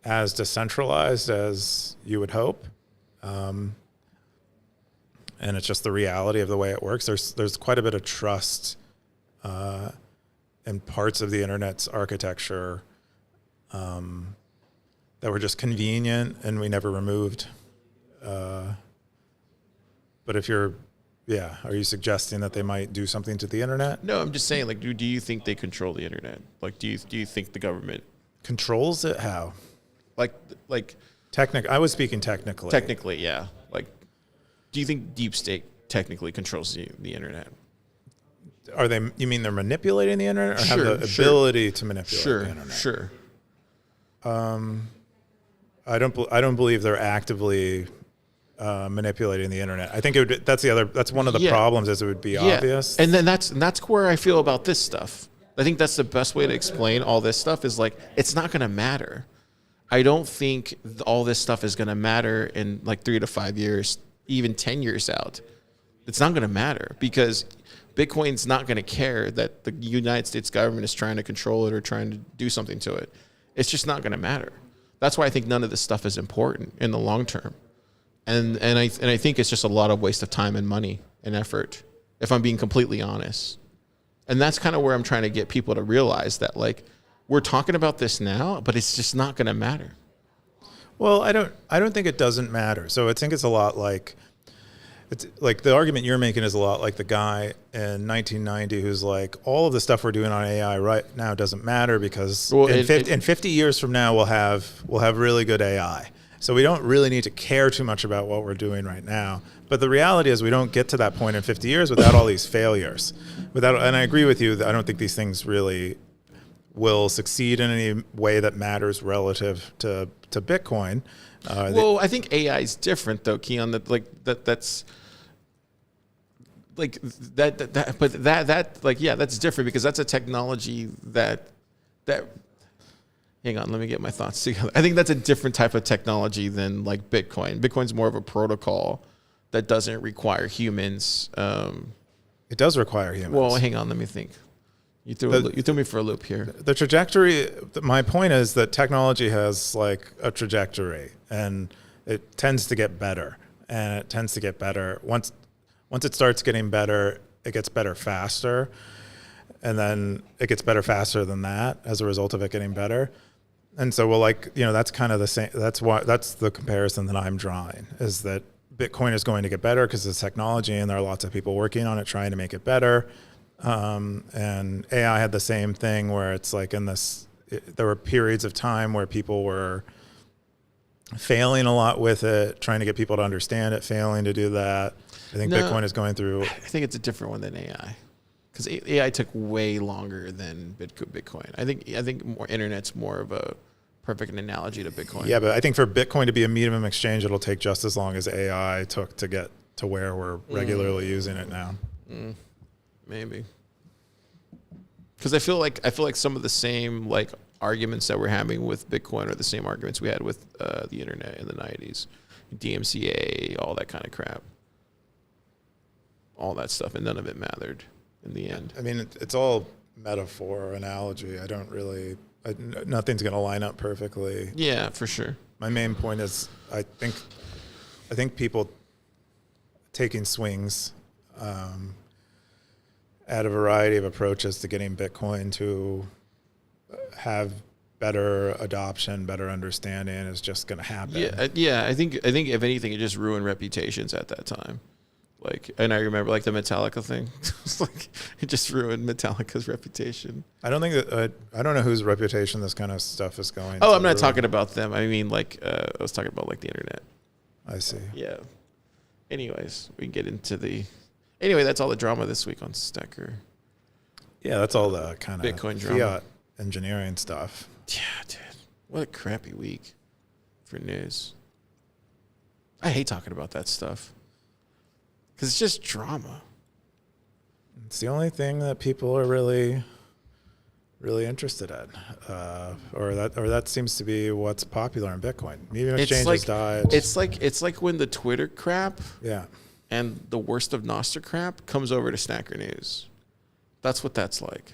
as decentralized as you would hope, and it's just the reality of the way it works. There's quite a bit of trust in parts of the internet's architecture that were just convenient and we never removed. But are you suggesting that they might do something to the internet? No, I'm just saying, like, do you think they control the internet? Like, do you think the government controls it? How? Like I was speaking technically. Technically, yeah. Like, do you think deep state technically controls the internet? You mean they're manipulating the internet, or have the ability to manipulate the internet? Sure. I don't believe they're actively manipulating the internet. I think that's one of the problems, is it would be obvious. And then that's where I feel about this stuff. I think that's the best way to explain all this stuff is like, it's not going to matter. I don't think all this stuff is going to matter in like 3 to 5 years, even 10 years out. It's not going to matter because Bitcoin's not going to care that the United States government is trying to control it or trying to do something to it. It's just not going to matter. That's why I think none of this stuff is important in the long term. And I think it's just a lot of waste of time and money and effort, if I'm being completely honest. And that's kind of where I'm trying to get people to realize that, like, we're talking about this now, but it's just not going to matter. Well, I don't think it doesn't matter. So I think it's a lot like, it's like the argument you're making is a lot like the guy in 1990 who's like, all of the stuff we're doing on AI right now doesn't matter because in 50 years from now we'll have really good AI. So we don't really need to care too much about what we're doing right now. But the reality is we don't get to that point in 50 years without all these failures. And I agree with you that I don't think these things really will succeed in any way that matters relative to Bitcoin. I think AI is different though, Keyan. That's different because that's a technology that. Hang on, let me get my thoughts together. I think that's a different type of technology than like Bitcoin. Bitcoin's more of a protocol that doesn't require humans. It does require humans. Well, hang on, let me think. You threw me for a loop here. The trajectory, my point is that technology has like a trajectory and it tends to get better. And it tends to get better. Once it starts getting better, it gets better faster. And then it gets better faster than that as a result of it getting better. And so that's kind of the same. That's the comparison that I'm drawing, is that Bitcoin is going to get better because it's technology and there are lots of people working on it trying to make it better. And AI had the same thing where it's like there were periods of time where people were failing a lot with it, trying to get people to understand it, failing to do that. I think Bitcoin is going through. I think it's a different one than AI, because AI took way longer than Bitcoin. I think more internet's more of a perfect analogy to Bitcoin. Yeah, but I think for Bitcoin to be a medium exchange, it'll take just as long as AI took to get to where we're regularly using it now. Maybe. Because I feel like some of the same like arguments that we're having with Bitcoin are the same arguments we had with the internet in the 90s, DMCA, all that kind of crap, all that stuff, and none of it mattered in the end. I mean, it's all metaphor or analogy. I don't really. Nothing's going to line up perfectly. Yeah, for sure. My main point is, I think people taking swings at a variety of approaches to getting Bitcoin to have better adoption, better understanding is just going to happen. Yeah. I think if anything, it just ruined reputations at that time. Like, and I remember like the Metallica thing. It's like it just ruined Metallica's reputation. I don't think that I don't know whose reputation this kind of stuff is going. Oh, I'm not talking about them. I mean, like I was talking about like the internet. I see. Yeah. Anyways, we can get into the. Anyway, that's all the drama this week on Stacker. Yeah, that's all the kind of Bitcoin fiat drama. engineering stuff. Yeah, dude. What a crappy week for news. I hate talking about that stuff. Because it's just drama. It's the only thing that people are really, really interested in, or that seems to be what's popular in Bitcoin. Medium exchanges died. It's like when the Twitter crap, yeah, and the worst of Nostr crap comes over to Stacker.News. That's what that's like.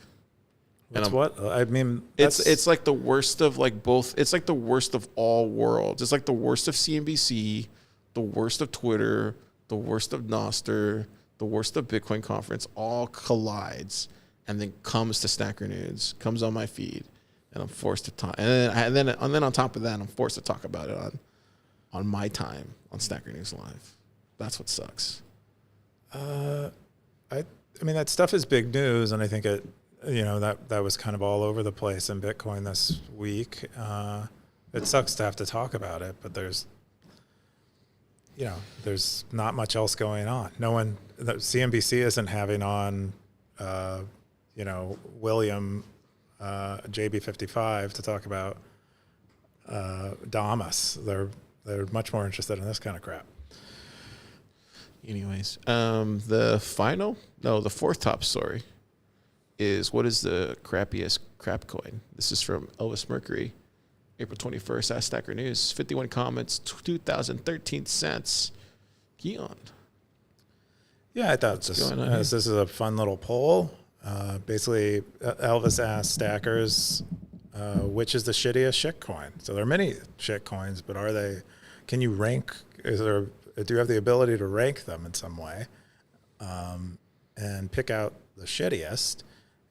That's what I mean. It's like the worst of like both. It's like the worst of all worlds. It's like the worst of CNBC, the worst of Twitter, the worst of Nostr, the worst of Bitcoin conference, all collides and then comes to Stacker.News, comes on my feed, and I'm forced to talk. And then on top of that, I'm forced to talk about it on my time on Stacker.News Live. That's what sucks. I mean that stuff is big news, and I think it. That was kind of all over the place in Bitcoin this week. It sucks to have to talk about it, but there's not much else going on. CNBC isn't having on, William JB55 to talk about Damas. They're much more interested in this kind of crap. Anyways, the fourth top story is what is the crappiest crap coin? This is from Elvis Mercury. April 21st, at Stacker News. 51 comments, 2,013 cents. Keyan. Yeah, I thought this is a fun little poll. Basically, Elvis asked stackers, which is the shittiest shit coin? So there are many shit coins, but can you rank, do you have the ability to rank them in some way and pick out the shittiest?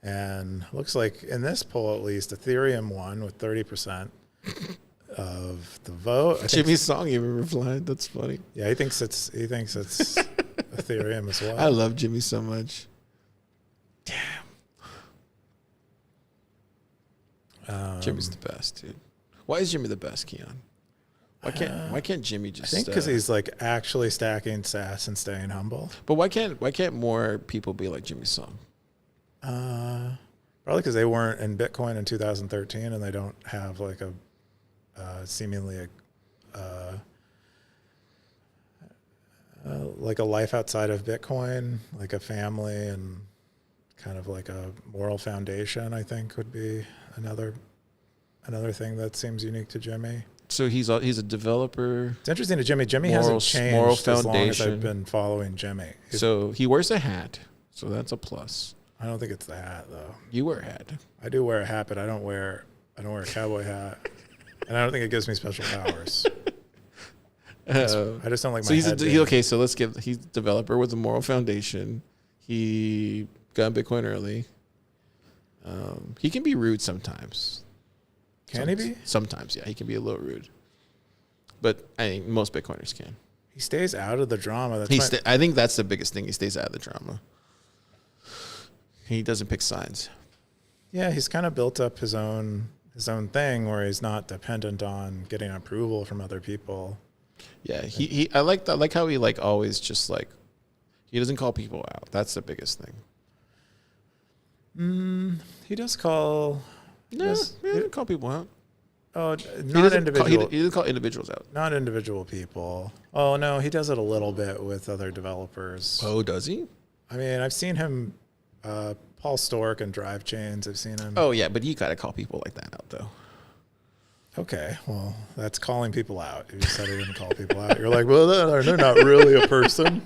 And looks like in this poll, at least, Ethereum won with 30%. Of the vote. Jimmy's song even replied. That's funny. Yeah, he thinks it's Ethereum as well. I love Jimmy so much. Damn. Jimmy's the best, dude. Why is Jimmy the best, Keyan? Why can't Jimmy just? I think because he's like actually stacking sass and staying humble. But why can't more people be like Jimmy's song? Probably because they weren't in Bitcoin in 2013, and they don't have like a seemingly like a life outside of Bitcoin, like a family and kind of like a moral foundation. I think would be another thing that seems unique to Jimmy. So he's a developer. It's interesting to Jimmy. Jimmy hasn't changed as long as I've been following Jimmy. So he wears a hat. So that's a plus. I don't think it's the hat though. You wear a hat. I do wear a hat, but I don't wear a cowboy hat, and I don't think it gives me special powers. I just don't like my head. So let's give. He's a developer with a moral foundation. He got Bitcoin early. He can be rude sometimes. Can he be? Sometimes, yeah. He can be a little rude. But I think most Bitcoiners can. He stays out of the drama. I think that's the biggest thing. He stays out of the drama. He doesn't pick sides. Yeah, he's kind of built up his own his own thing where he's not dependent on getting approval from other people. Yeah, he I like how he like always just like he doesn't call people out. That's the biggest thing. He does call. He doesn't call people out. Oh, He not doesn't individual. he doesn't call individuals out. Not individual people. Oh no, he does it a little bit with other developers. Oh, does he? I mean, I've seen him, Paul Stork and Drive Chains. I've seen him. Oh yeah, but you gotta call people like that out though. Okay, well, that's calling people out. You said he didn't call people out. You're like, well, they're not really a person.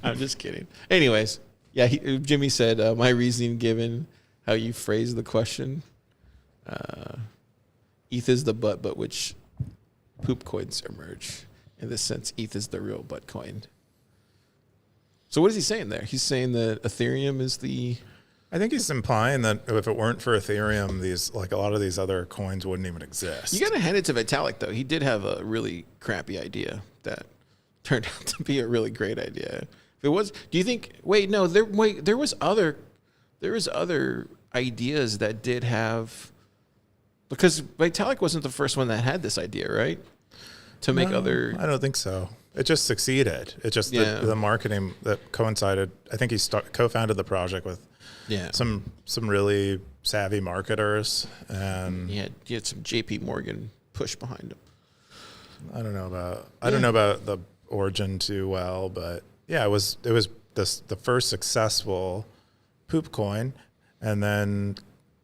I'm just kidding. Anyways, yeah, Jimmy said my reasoning given how you phrase the question. ETH is the butt, but which poop coins emerge. In this sense, ETH is the real butt coin. So what is he saying there? He's saying that Ethereum is the... I think he's implying that if it weren't for Ethereum, these like a lot of these other coins wouldn't even exist. You got to hand it to Vitalik, though. He did have a really crappy idea that turned out to be a really great idea. If it was, do you think? Wait, no. There was other ideas that did have, because Vitalik wasn't the first one that had this idea, right? To make other. I don't think so. It just succeeded. It just the marketing that coincided. I think he co-founded the project with some really savvy marketers, and he had some JP Morgan push behind him. I don't know about the origin too well, but yeah, it was the first successful poop coin, and then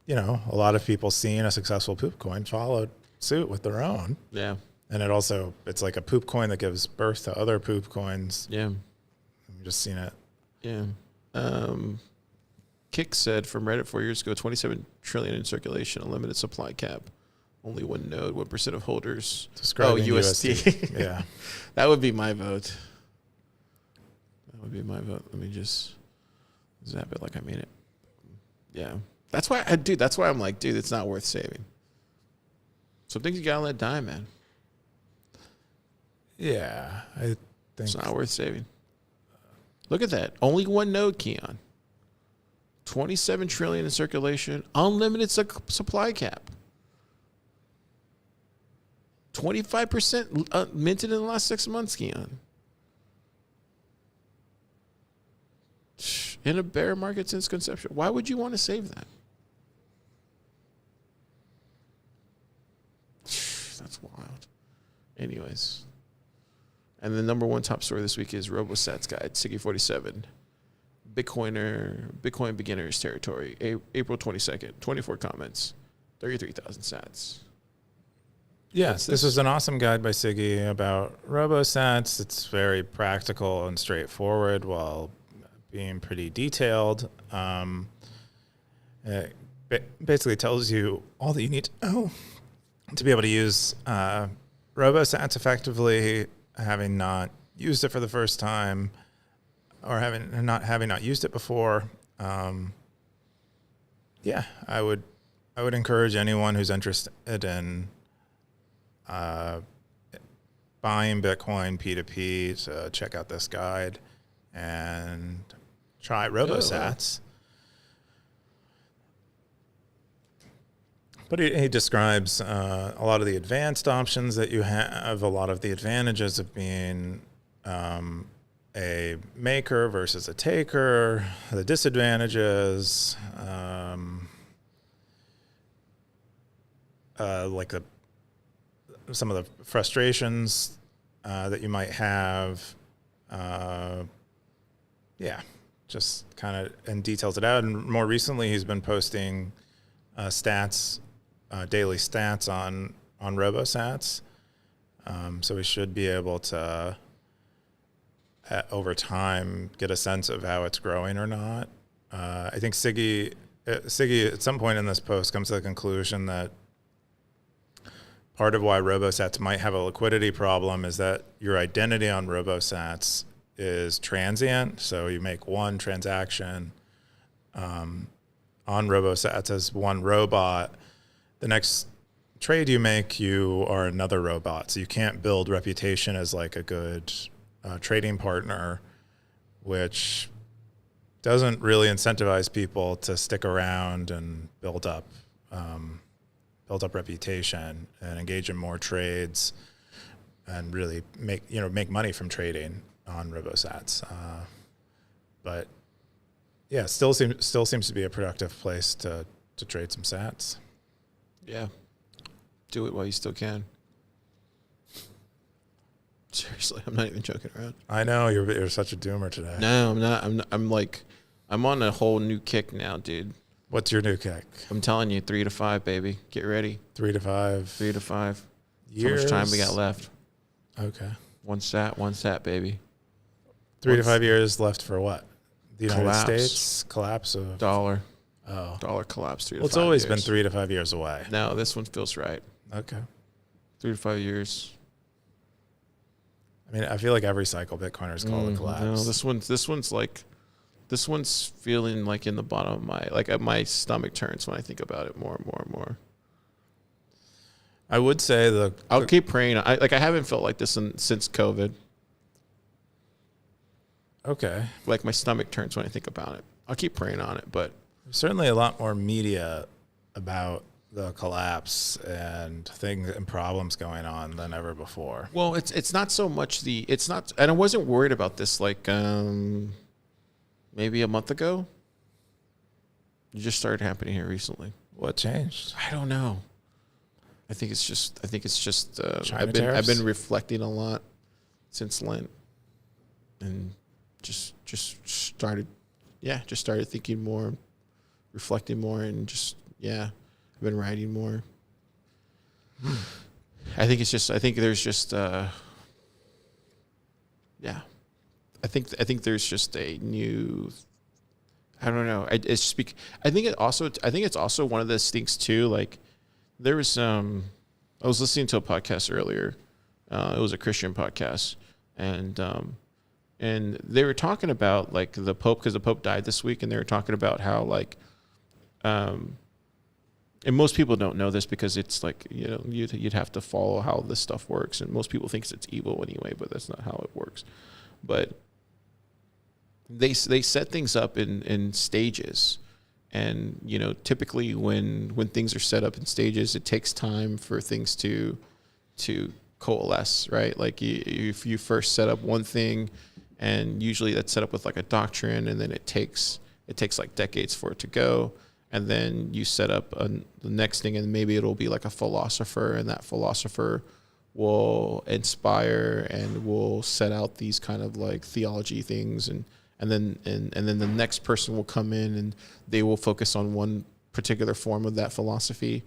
a lot of people seeing a successful poop coin followed suit with their own. Yeah. And it's like a poop coin that gives birth to other poop coins. Yeah. I've just seen it. Yeah. Kick said from Reddit 4 years ago, 27 trillion in circulation, unlimited supply cap, only one node, 1% of holders. Describing USD. Yeah. That would be my vote. Let me just zap it like I made it. Yeah. That's why I'm like, dude, it's not worth saving. Some things you gotta let die, man. Yeah, I think it's not worth saving. Look at that. Only one node, Keyan. 27 trillion in circulation, unlimited supply cap. 25% minted in the last 6 months, Keyan. In a bear market since conception. Why would you want to save that? That's wild. Anyways. And the number one top story this week is RoboSats Guide, Siggy 47. Bitcoin beginners territory, April 22nd, 24 comments, 33,000 sats. Yes, this is an awesome guide by Siggy about RoboSats. It's very practical and straightforward while being pretty detailed. It basically tells you all that you need to know to be able to use RoboSats effectively, having not used it for the first time or having not used it before. I would encourage anyone who's interested in buying Bitcoin P2P to check out this guide and try RoboSats. But he describes a lot of the advanced options that you have, a lot of the advantages of being a maker versus a taker, the disadvantages, like some of the frustrations that you might have. Just kind of and details it out. And more recently, he's been posting stats. Daily stats on RoboSats, so we should be able to, over time, get a sense of how it's growing or not. I think Siggy at some point in this post comes to the conclusion that part of why RoboSats might have a liquidity problem is that your identity on RoboSats is transient. So you make one transaction on RoboSats as one robot. The next trade you make, you are another robot. So you can't build reputation as like a good trading partner, which doesn't really incentivize people to stick around and build up build up reputation and engage in more trades and really make money from trading on RoboSats. But yeah, still seems to be a productive place to trade some sats. Yeah. Do it while you still can. Seriously, I'm not even joking around. I know you're such a doomer today. No, I'm not. I'm on a whole new kick now, dude. What's your new kick? I'm telling you, 3 to 5, baby. Get ready. 3 to 5. 3 to 5. Years. How much time we got left? Okay. One sat, baby. 3 to 5 years left for what? The United Collapse. States collapse of Dollar. Oh, Dollar collapse. 3 to 5 it's always years. been 3 to 5 years away. No, this one feels right. Okay. 3 to 5 years. I mean, I feel like every cycle Bitcoiners call a collapse. No, this one's feeling like in the bottom of my stomach turns when I think about it more and more and more. I would say I'll keep praying. I haven't felt like this since COVID. Okay. Like my stomach turns when I think about it. I'll keep praying on it, but there's certainly a lot more media about the collapse and things and problems going on than ever before. well, it's not so much and I wasn't worried about this maybe a month ago. It just started happening here recently. What changed? I don't know. I think it's just China I've tariffs? been reflecting a lot since Lent, and just started thinking more, reflecting more, and I've been writing more. I think there's just I think there's just a new, I don't know. I think it's also one of those things too. Like there was I was listening to a podcast earlier. It was a Christian podcast, and they were talking about like the Pope, because the Pope died this week, and they were talking about how like and most people don't know this because it's like, you'd have to follow how this stuff works, and most people think it's evil anyway, but that's not how it works. But they set things up in stages, and typically when things are set up in stages, it takes time for things to coalesce, right? Like if you first set up one thing, and usually that's set up with like a doctrine, and then it takes like decades for it to go. And then you set up the next thing, and maybe it'll be like a philosopher, and that philosopher will inspire and will set out these kind of like theology things, and then the next person will come in, and they will focus on one particular form of that philosophy,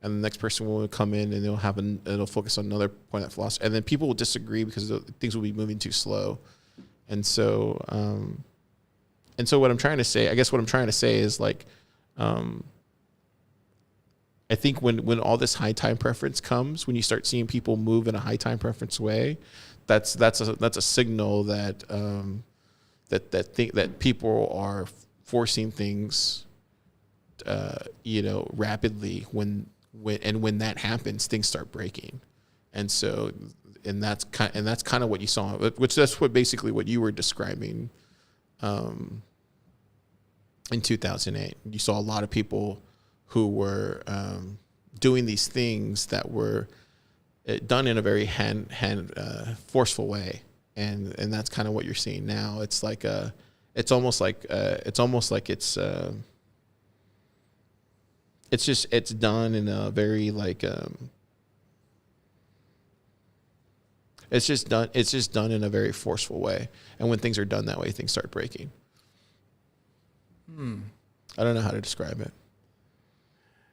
and the next person will come in, and it'll focus on another point of that philosophy, and then people will disagree because things will be moving too slow, and so what I'm trying to say is like. I think when all this high time preference comes, when you start seeing people move in a high time preference way, that's a signal that that people are forcing things, rapidly. When that happens, things start breaking, and that's kind of what you saw, which that's basically what you were describing. In 2008, you saw a lot of people who were doing these things that were done in a very forceful way, and that's kind of what you're seeing now. It's like it's almost like it's done in a very like it's just done in a very forceful way, and when things are done that way, things start breaking. I don't know how to describe it.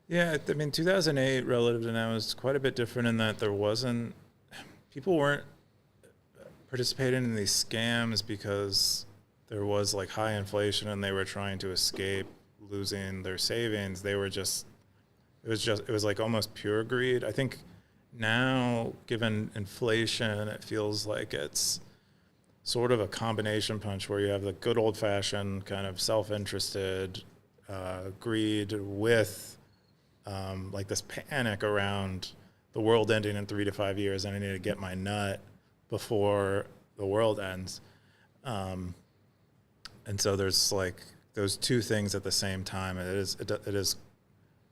Yeah, I mean, 2008 relative to now is quite a bit different in that people weren't participating in these scams because there was like high inflation and they were trying to escape losing their savings. It was like almost pure greed. I think now, given inflation, it feels like it's sort of a combination punch where you have the good old-fashioned kind of self-interested greed with like this panic around the world ending in 3 to 5 years, and I need to get my nut before the world ends. And so there's like those two things at the same time. It is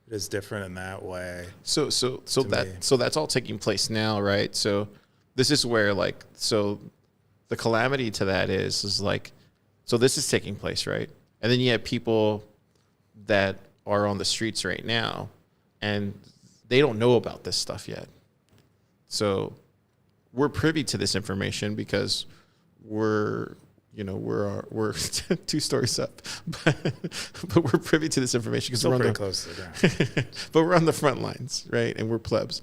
it is different in that way. So me. that's all taking place now, right? So this is where like the calamity to that is like, so this is taking place, right? And then you have people that are on the streets right now, and they don't know about this stuff yet. So we're privy to this information because we're 2 stories up, but we're privy to this information because we're pretty close to the ground. but we're on the front lines, right? And we're plebs.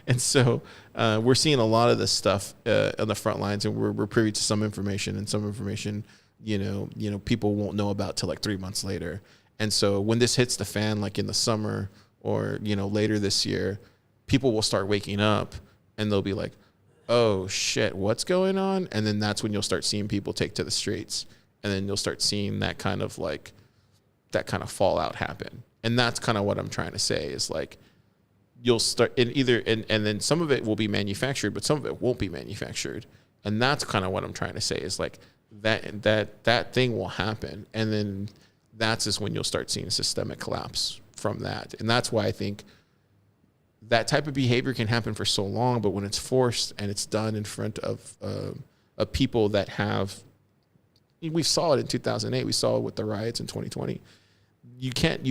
and so we're seeing a lot of this stuff on the front lines, and we're privy to some information, and some information, people won't know about till like 3 months later. And so when this hits the fan, like in the summer or, later this year, people will start waking up and they'll be like, oh shit, what's going on? And then that's when you'll start seeing people take to the streets, and then you'll start seeing that kind of fallout happen. And that's kind of what I'm trying to say is like, you'll start and then some of it will be manufactured, but some of it won't be manufactured. And that's kind of what I'm trying to say is like that thing will happen. And then that's just when you'll start seeing a systemic collapse from that. And that's why I think that type of behavior can happen for so long, but when it's forced and it's done in front of people that have, we saw it in 2008, we saw it with the riots in 2020. You can't,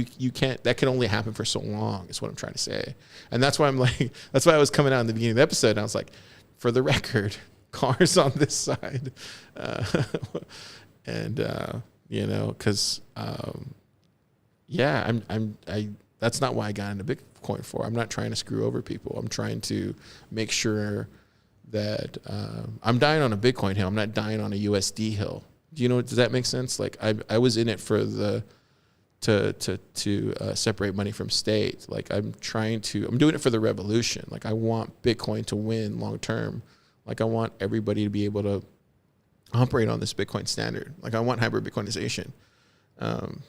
that can only happen for so long is what I'm trying to say. And that's why that's why I was coming out in the beginning of the episode and I was like, for the record, cars on this side. Cause that's not why I got into Bitcoin for. I'm not trying to screw over people. I'm trying to make sure that I'm dying on a Bitcoin hill. I'm not dying on a USD hill. Does that make sense? Like I was in it for to separate money from state. Like I'm doing it for the revolution. Like I want Bitcoin to win long term. Like I want everybody to be able to operate on this Bitcoin standard. Like I want hybrid Bitcoinization. I'm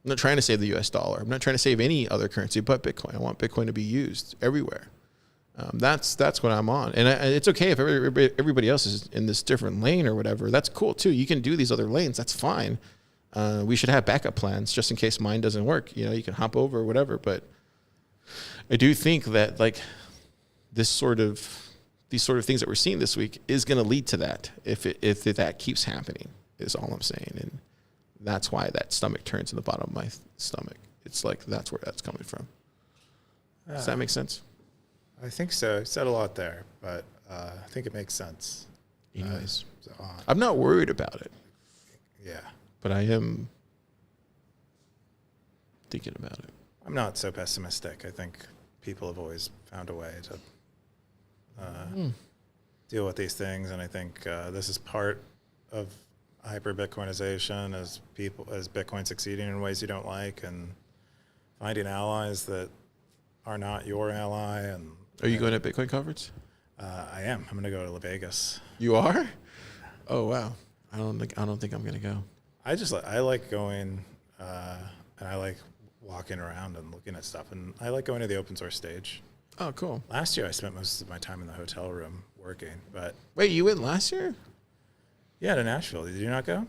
not trying to save the US dollar. I'm not trying to save any other currency but Bitcoin. I want Bitcoin to be used everywhere. That's what I'm on. And it's okay if everybody else is in this different lane or whatever. That's cool too. You can do these other lanes. That's fine. We should have backup plans just in case mine doesn't work. You can hop over or whatever. But I do think that like these sort of things that we're seeing this week is going to lead to that if that keeps happening is all I'm saying. And that's why that stomach turns in the bottom of my stomach. It's like that's where that's coming from. Does that make sense? I think so. You said a lot there, but I think it makes sense. Anyways, I'm not worried about it. Yeah. But I am thinking about it. I'm not so pessimistic. I think people have always found a way to deal with these things, and I think this is part of hyper Bitcoinization as Bitcoin succeeding in ways you don't like, and finding allies that are not your ally. And are you going to Bitcoin conference? I am. I'm going to go to Vegas. You are? Oh wow! I don't think I'm going to go. I like going, and I like walking around and looking at stuff, and I like going to the open source stage. Oh, cool. Last year I spent most of my time in the hotel room working, but wait, you went last year? Yeah, to Nashville. Did you not go?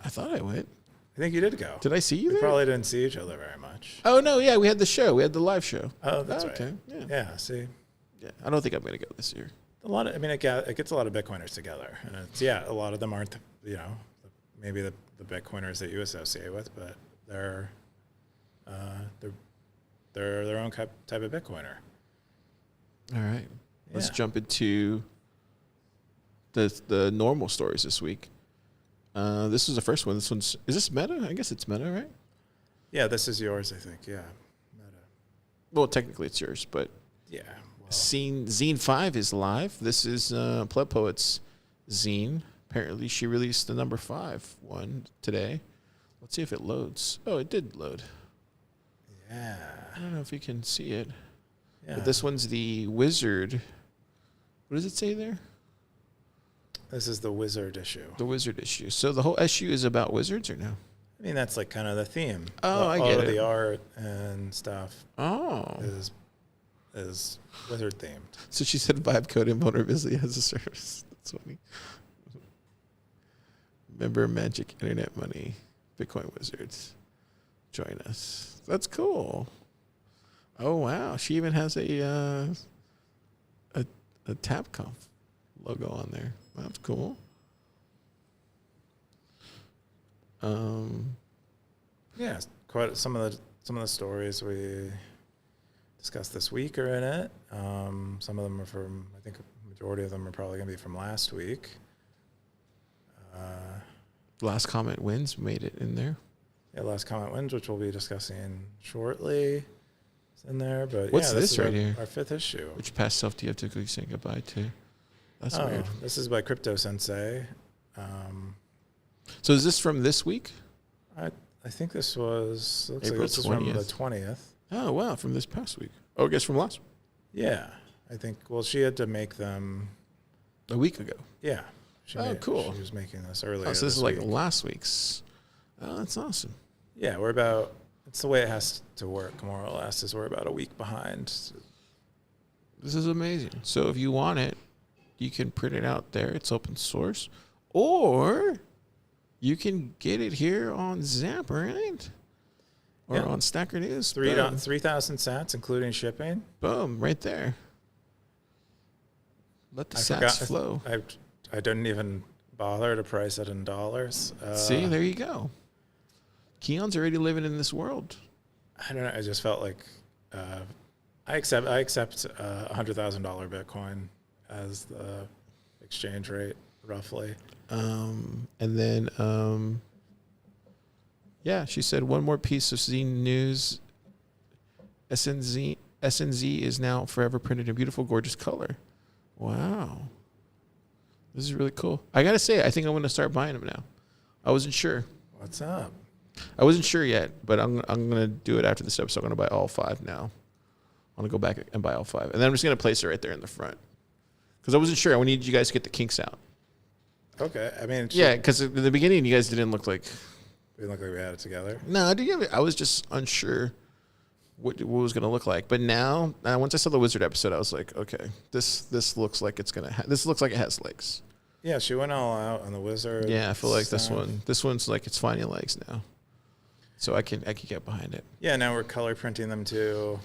I thought I went. I think you did go. Did I see you we there? Probably didn't see each other very much. Oh no, yeah, we had the show. We had the live show. Oh, that's right. Okay, yeah. Yeah, see. Yeah, I don't think I'm going to go this year. It gets a lot of Bitcoiners together, and a lot of them aren't, maybe the Bitcoiners that you associate with, but they're their own type of Bitcoiner. All right, let's jump into the normal stories this week. This is the first one. Is this Meta? I guess it's Meta, right? Yeah, this is yours, I think. Yeah, Meta. Well, technically it's yours, but yeah. Well. Zine 5 is live. This is Pleb Poet's zine. Apparently, she released the number 5 one today. Let's see if it loads. Oh, it did load. Yeah. I don't know if you can see it. Yeah. But this one's the Wizard. What does it say there? This is the Wizard issue. The Wizard issue. So the whole issue is about wizards or no? I mean, that's like kind of the theme. Oh, I get it. All of the art and stuff is wizard themed. So she said vibe code and vulnerability as a service. That's funny. Remember Magic Internet Money, Bitcoin Wizards. join us. That's cool. Oh wow, she even has a TapConf logo on there. That's cool. Yeah, quite some of the stories we discussed this week are in it. Some of them are from, I think, a majority of them are probably going to be from last week. Last comment wins made it in there. Yeah, last comment wins, which we'll be discussing shortly. It's in there, but what's yeah, this right here? Our 5th issue. Which past self do you have to quickly say goodbye to? That's weird. This is by Crypto Sensei. So is this from this week? I think this was April this is from the 20th. Oh wow, from this past week. Oh, I guess from last week. Yeah, I think. Well, she had to make them A week ago. Yeah. Cool. She was making this earlier. Oh, so this is like last week's. Oh, that's awesome. Yeah, it's the way it has to work, more or less, is we're about a week behind. This is amazing. So if you want it, you can print it out there. It's open source. Or you can get it here on Zap, right? Or on Stacker.News. 3,000 sats, including shipping. Boom, right there. Let the sats flow. I didn't even bother to price it in dollars. See, there you go. Keyan's already living in this world. I don't know. I just felt like I accept $100,000 Bitcoin as the exchange rate, roughly. And then, she said one more piece of zine news. SNZ is now forever printed in beautiful, gorgeous color. Wow. This is really cool. I got to say, I think I'm going to start buying them now. I wasn't sure. What's up? I wasn't sure yet, but I'm going to do it after this episode. I'm going to buy all 5 now. I'm going to go back and buy all 5. And then I'm just going to place it right there in the front. Because I wasn't sure. I needed you guys to get the kinks out. Okay. I mean, yeah, because at the beginning, you guys didn't look like... We didn't look like we had it together. No, I was just unsure what it was going to look like. But now, once I saw the Wizard episode, I was like, okay, this looks like it's going to... this looks like it has legs. Yeah, she went all out on the Wizard. Yeah, I feel like this one's like it's finding legs now. So I can get behind it. Yeah, now we're color printing them too.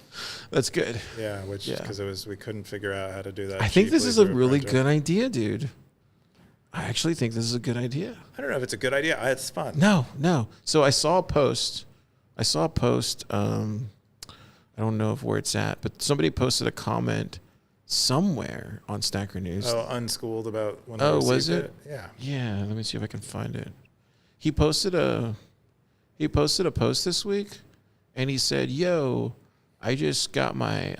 That's good. Yeah, because we couldn't figure out how to do that. I think this is a really good idea, dude. I actually think this is a good idea. I don't know if it's a good idea. It's fun. No. So I saw a post. I don't know where it's at, but somebody posted a comment somewhere on Stacker.News. Oh, unschooled about when they was it? Yeah. Yeah, let me see if I can find it. He posted a post this week, and he said, "Yo, I just got my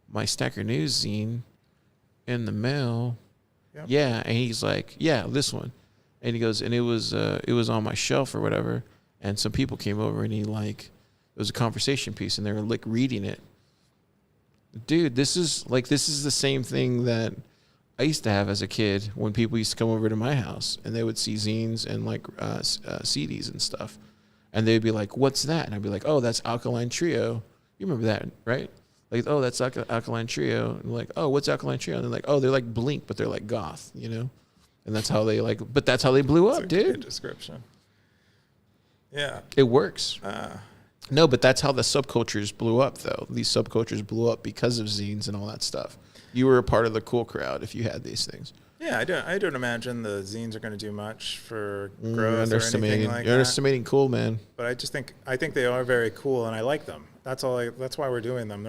my Stacker.News zine in the mail." Yep. Yeah, and he's like, "Yeah, this one." And he goes, and it was on my shelf or whatever, and some people came over, and it was a conversation piece, and they were like reading it. Dude, this is the same thing that I used to have as a kid when people used to come over to my house and they would see zines and like CDs and stuff. And they'd be like, "What's that?" And I'd be like, "Oh, that's Alkaline Trio." You remember that, right? Like, "Oh, that's Alkaline Trio." And like, "Oh, what's Alkaline Trio?" And they're like, "Oh, they're like Blink, but they're like goth, you know?" And that's how they but that's how they blew up, dude. Good description. Yeah. It works. No, but that's how the subcultures blew up, though. These subcultures blew up because of zines and all that stuff. You were a part of the cool crowd if you had these things. Yeah, I don't imagine the zines are going to do much for growth or anything like that. You're underestimating cool, man. But I think they are very cool, and I like them. That's why we're doing them.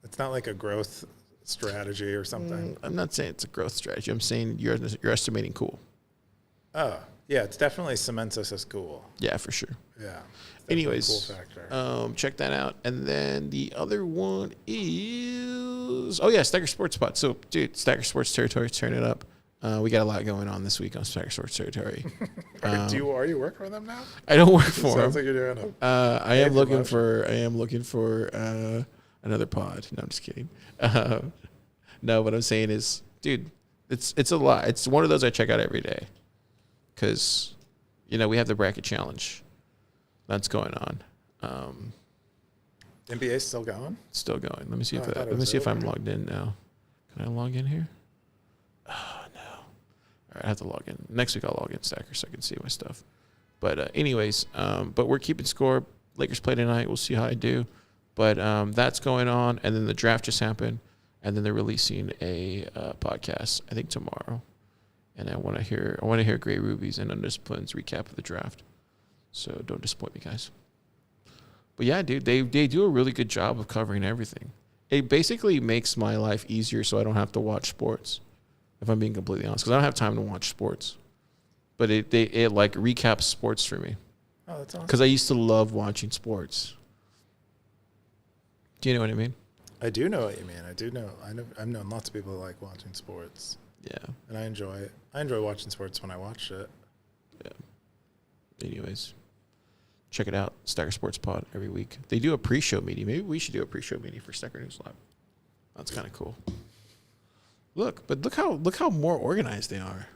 It's not like a growth strategy or something. I'm not saying it's a growth strategy. I'm saying you're estimating cool. Oh, yeah, it's definitely cements us as cool. Yeah, for sure. Yeah. Anyways, cool check that out. And then the other one is... Stacker Sports Spot. So, dude, Stacker Sports Territory, turn it up. We got a lot going on this week on Stacker Sports Territory. Are you working for them now? I don't work for them. Sounds like you're doing I am looking for another pod. No, I'm just kidding. No, what I'm saying is, dude, it's a lot. It's one of those I check out every day. Because, we have the bracket challenge that's going on. NBA's still going? Still going. Let me see if I'm logged in now. Can I log in here? Oh, no. All right, I have to log in. Next week I'll log in Stacker so I can see my stuff. But anyways, but we're keeping score. Lakers play tonight. We'll see how I do. But that's going on, and then the draft just happened, and then they're releasing a podcast I think tomorrow, and I want to hear Gray Ruby's and Undisciplined's recap of the draft. So don't disappoint me, guys. But yeah, dude, they do a really good job of covering everything. It basically makes my life easier, so I don't have to watch sports. If I'm being completely honest, because I don't have time to watch sports. But it like recaps sports for me. Oh, that's awesome. Because I used to love watching sports. Do you know what I mean? I do know what you mean. I do know. I've known lots of people who like watching sports. Yeah. And I enjoy it. I enjoy watching sports when I watch it. Yeah. Anyways, check it out. Stacker Sports Pod every week. They do a pre-show meeting. Maybe we should do a pre-show meeting for Stacker.News Live. That's kind of cool. Look how more organized they are.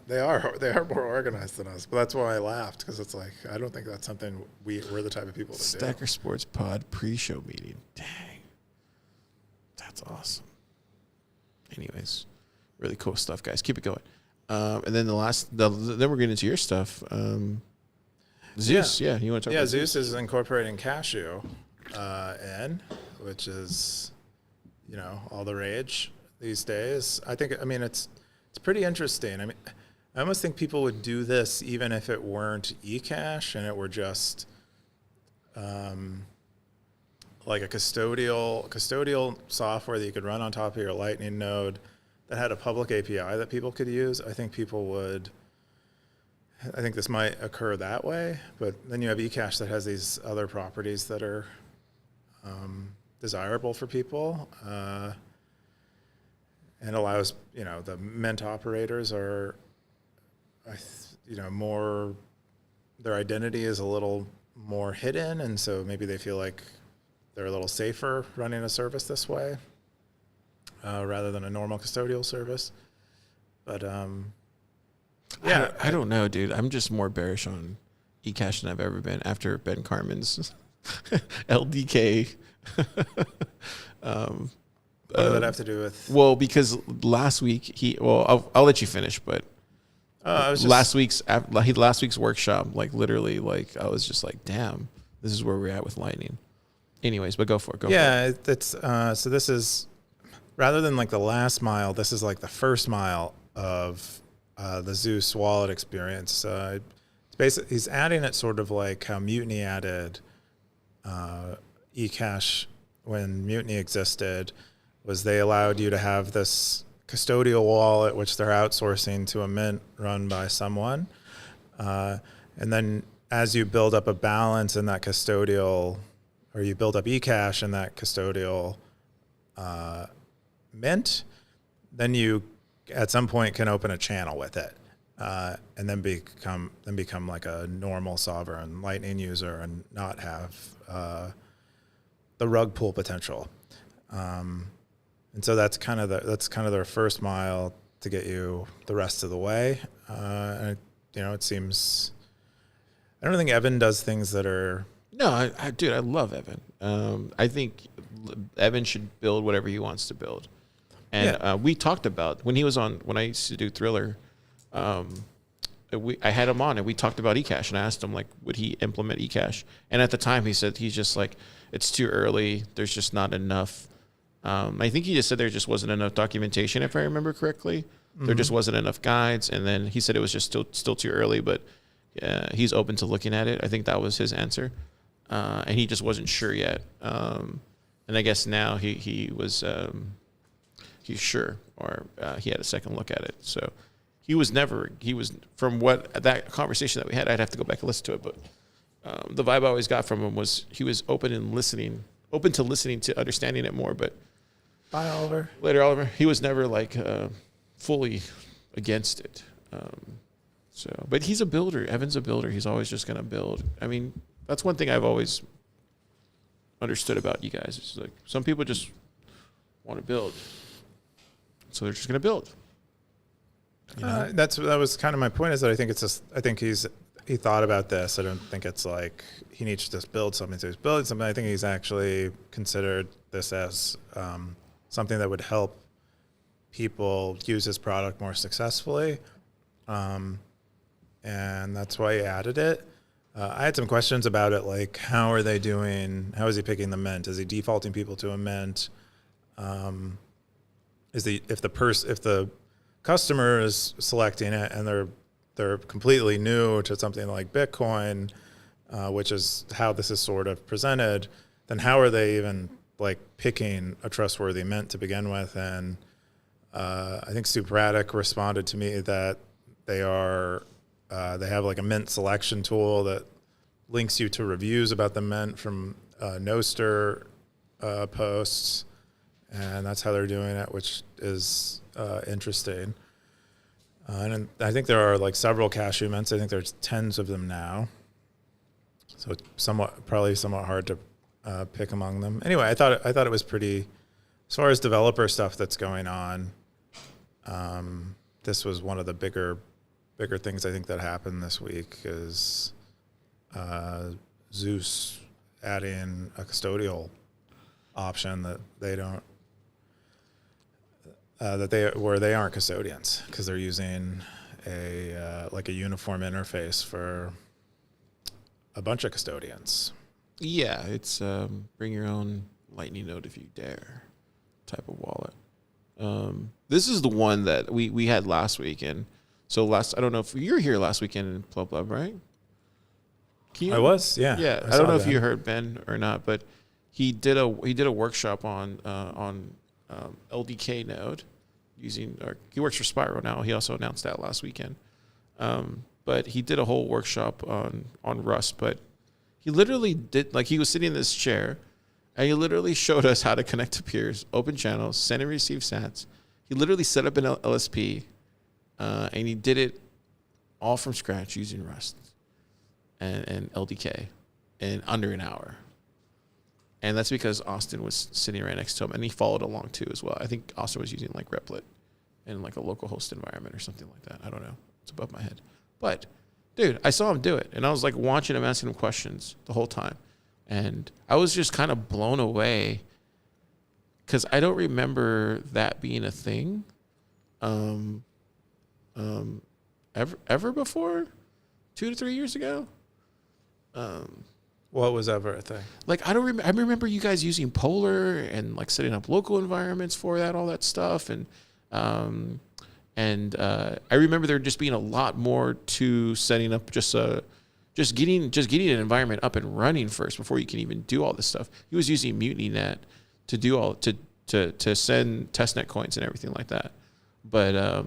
They are more organized than us, but that's why I laughed, because it's like I don't think that's something we're the type of people that do. Stacker Sports Pod pre-show meeting. Dang, that's awesome. Anyways, really cool stuff, guys. Keep it going. And then then we're getting into your stuff. Zeus, yeah, you want to talk? Yeah, about Zeus is incorporating cashew in, which is all the rage these days. I mean it's pretty interesting. I mean, I almost think people would do this even if it weren't eCash and it were just like a custodial software that you could run on top of your Lightning node that had a public API that people could use. I think this might occur that way, but then you have eCash that has these other properties that are desirable for people. And allows, the Mint operators are, more, their identity is a little more hidden, and so maybe they feel like they're a little safer running a service this way rather than a normal custodial service. But, yeah. I don't know, dude. I'm just more bearish on eCash than I've ever been after Ben Carmen's LDK. What does that have to do with? Well, because last week I'll let you finish, but last week's workshop, like literally, like I was just like, damn, this is where we're at with Lightning. Anyways, but go for it. Yeah, it's so this is rather than like the last mile, this is like the first mile of the Zeus wallet experience. It's basically he's adding it sort of like how Mutiny added eCash when Mutiny existed. Was they allowed you to have this custodial wallet, which they're outsourcing to a Mint run by someone. And then as you build up a balance in that custodial, or you build up eCash in that custodial Mint, then you at some point can open a channel with it and then become like a normal sovereign Lightning user and not have the rug pull potential. And so that's kind of their first mile to get you the rest of the way. And it seems I don't think Evan does things that are. No, dude, I love Evan. I think Evan should build whatever he wants to build. And we talked about when I used to do Thriller. I had him on and we talked about eCash, and I asked him like, would he implement eCash? And at the time he said he's just like, it's too early. There's just not enough. I think he just said there just wasn't enough documentation, if I remember correctly. Mm-hmm. There just wasn't enough guides, and then he said it was just still too early, but he's open to looking at it. I think that was his answer, and he just wasn't sure yet. And I guess now he's sure, or he had a second look at it. So he was from what that conversation that we had. I'd have to go back and listen to it, but the vibe I always got from him was he was open to listening to understanding it more, but. Bye, Oliver. Later, Oliver. He was never like fully against it. But he's a builder. Evan's a builder. He's always just going to build. I mean, that's one thing I've always understood about you guys. It's like some people just want to build, so they're just going to build. That was kind of my point. Is that I think he thought about this. I don't think it's like he needs to just build something. So he's building something. I think he's actually considered this as something that would help people use his product more successfully. and that's why he added it. I had some questions about it, like how are they doing? How is he picking the mint? Is he defaulting people to a mint? If the customer is selecting it and they're completely new to something like Bitcoin, which is how this is sort of presented, then how are they even like picking a trustworthy mint to begin with? And I think Supratic responded to me that they have like a mint selection tool that links you to reviews about the mint from Noster posts, and that's how they're doing it, which is interesting. And I think there are like several cashew mints. I think there's tens of them now, so it's probably somewhat hard to pick among them. Anyway, I thought it was pretty. As far as developer stuff that's going on, this was one of the bigger things I think that happened this week is Zeus adding a custodial option that they don't where they aren't custodians because they're using a uniform interface for a bunch of custodians. Yeah, it's bring your own Lightning node if you dare type of wallet. This is the one that we had last week, and so I don't know if you were here last weekend in Plub Plub, right? I was, yeah. Yeah, I don't know if you heard Ben or not, but he did a workshop on LDK node he works for Spyro now. He also announced that last weekend. But he did a whole workshop on Rust, but he literally did, like, he was sitting in this chair and he literally showed us how to connect to peers, open channels, send and receive sats. He literally set up an LSP and he did it all from scratch using Rust and LDK in under an hour. And that's because Austin was sitting right next to him, and he followed along too as well. I think Austin was using like Replit in like a local host environment or something like that. I don't know. It's above my head. But dude, I saw him do it, and I was like watching him, asking him questions the whole time. And I was just kind of blown away because I don't remember that being a thing ever before 2 to 3 years ago. What was ever a thing? Like, I remember you guys using Polar and like setting up local environments for that, all that stuff. And I remember there just being a lot more to setting up just getting an environment up and running first before you can even do all this stuff. He was using MutinyNet to do to send testnet coins and everything like that. But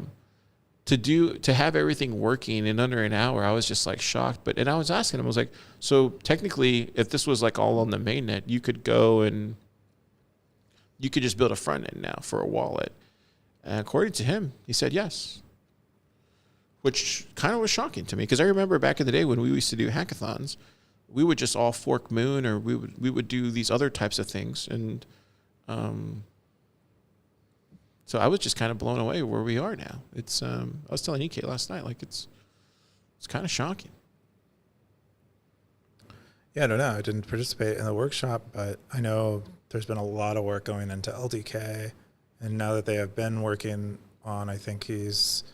to have everything working in under an hour, I was just like shocked. And I was asking him, I was like, so technically, if this was like all on the mainnet, you could go and you could just build a front end now for a wallet. And according to him, he said yes, which kind of was shocking to me because I remember back in the day when we used to do hackathons, we would just all fork Moon, or we would do these other types of things. And so I was just kind of blown away where we are now. It's I was telling EK last night, like it's kind of shocking. Yeah, I don't know. I didn't participate in the workshop, but I know there's been a lot of work going into LDK, and now that they have been working on, I think he's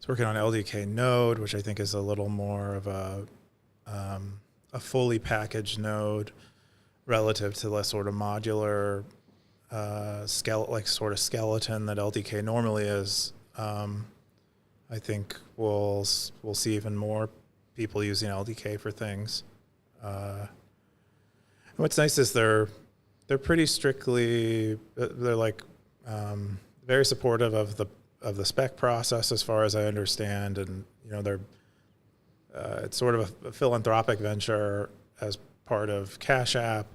working on LDK node, which I think is a little more of a fully packaged node relative to the sort of modular skeleton that LDK normally is. I think we'll see even more people using LDK for things. And what's nice is they're pretty strictly, they're like very supportive of the spec process as far as I understand, and they're it's sort of a philanthropic venture as part of Cash App,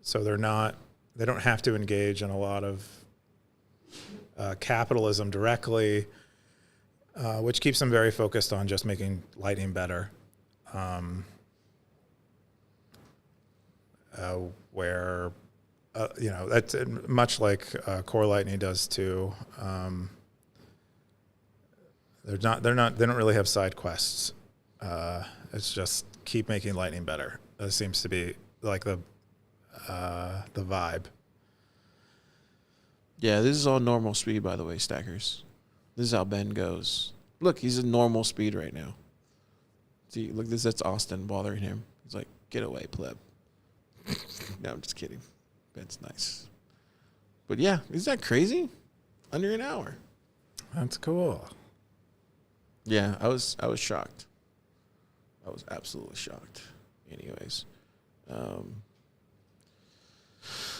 so they don't have to engage in a lot of capitalism directly, which keeps them very focused on just making Lightning better. Where that's much like Core Lightning does too. They don't really have side quests. It's just keep making Lightning better. That seems to be like the vibe. Yeah, this is all normal speed, by the way, Stackers. This is how Ben goes. Look, he's at normal speed right now. See, look, that's Austin bothering him. He's like, get away, pleb. No, I'm just kidding. That's nice. But yeah, isn't that crazy? Under an hour. That's cool. Yeah, I was shocked. I was absolutely shocked. Anyways.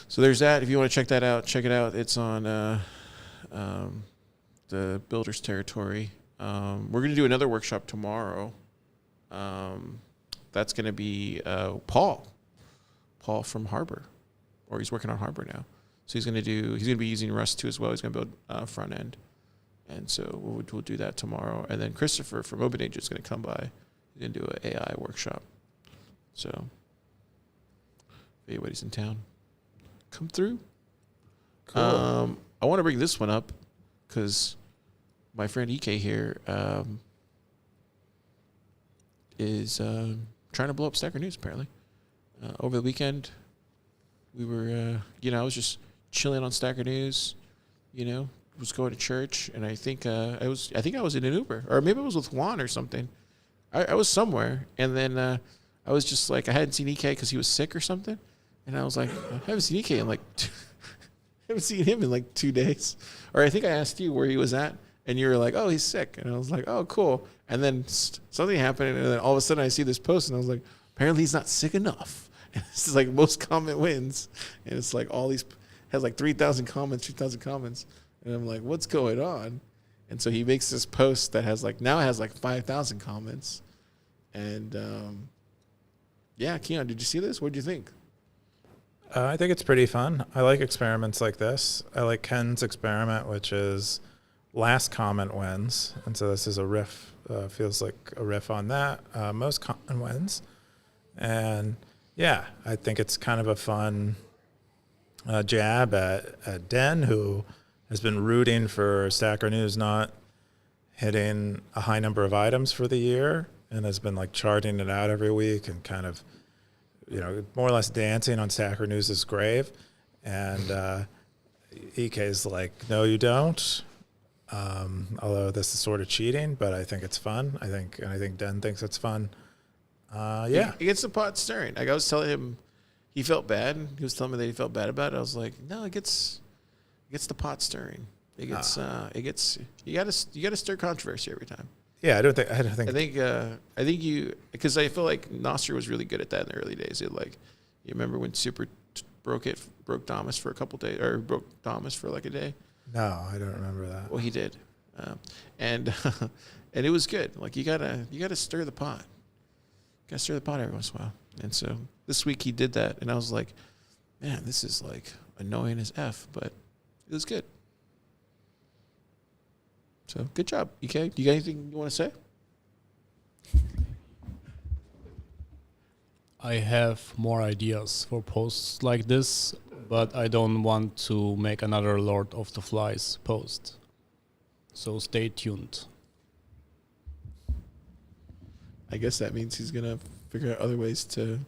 So there's that. If you want to check that out, check it out. It's on the Builder's Territory. We're going to do another workshop tomorrow. That's going to be Paul from Harbor, or he's working on Harbor now. So he's going to be using Rust too as well. He's going to build front end, and so we'll do that tomorrow. And then Christopher from Open Age is going to come by. He's going to do an AI workshop. So if anybody's in town, come through. Cool. I want to bring this one up because my friend EK here is trying to blow up Stacker.News, apparently. Over the weekend, we were, I was just chilling on Stacker.News, was going to church, and I think I was in an Uber, or maybe I was with Juan or something. I was somewhere, and then I was just like, I hadn't seen EK because he was sick or something, and I was like, I haven't seen EK in like, I haven't seen him in like 2 days, or I think I asked you where he was at, and you were like, oh, he's sick, and I was like, oh, cool, and then something happened, and then all of a sudden I see this post, and I was like, apparently he's not sick enough. And this is like most comment wins, and it's like all these has like 3,000 comments, 2,000 comments, and I'm like, what's going on? And so he makes this post that has like 5,000 comments, and Keyan, did you see this? What did you think? I think it's pretty fun. I like experiments like this. I like Ken's experiment, which is last comment wins, and so this is a riff. Feels like a riff on that. Most comment wins, and yeah, I think it's kind of a fun jab at Den, who has been rooting for Stacker.News not hitting a high number of items for the year, and has been like charting it out every week and kind of, more or less dancing on Stacker.News' grave. And EK's like, no, you don't. Although this is sort of cheating, but I think it's fun. I think Den thinks it's fun. Yeah. He gets the pot stirring. Like I was telling him, he felt bad. He was telling me that he felt bad about it. I was like, no, it gets the pot stirring. You gotta stir controversy every time. Yeah, I think because I feel like Nostr was really good at that in the early days. You remember when Super broke Damus for a couple days, or broke Damus for like a day? No, I don't remember that. Well, he did, and it was good. Like you gotta stir the pot. You gotta stir the pot every once in a while. And so this week he did that, and I was like, man, this is like annoying as F, but it was good. So good job, EK. You got anything you want to say? I have more ideas for posts like this, but I don't want to make another Lord of the Flies post. So stay tuned. I guess that means he's gonna figure out other ways to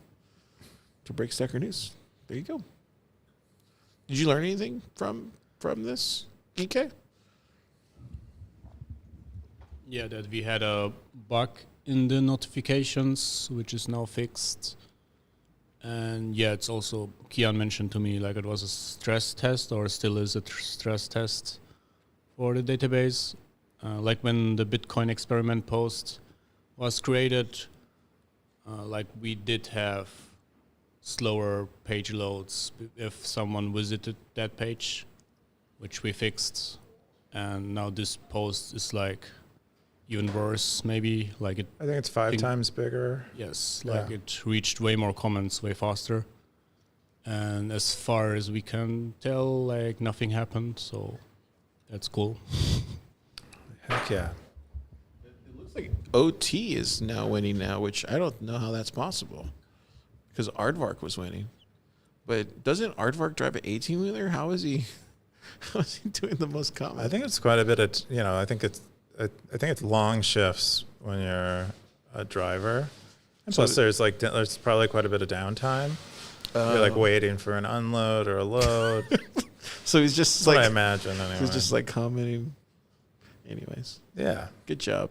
break Stacker.News. There you go. Did you learn anything from this, EK? Yeah, that we had a bug in the notifications, which is now fixed. And yeah, it's also, Keyan mentioned to me, like it was a stress test, or still is a stress test for the database. Like when the Bitcoin experiment post was created, like we did have slower page loads if someone visited that page, which we fixed. And now this post is like even worse, maybe. Like it. I think it's 5 times bigger. Yes, like it reached way more comments way faster. And as far as we can tell, like nothing happened, so that's cool. Heck yeah. It looks like OT is now winning now, which I don't know how that's possible. Because Aardvark was winning. But doesn't Aardvark drive an 18-wheeler? How is he doing the most comments? I think it's quite a bit of, I think it's long shifts when you're a driver. And So plus there's probably quite a bit of downtime. You're like waiting for an unload or a load. So he's just That's what I imagine anyway. he's just like commenting. Anyways, yeah. good job.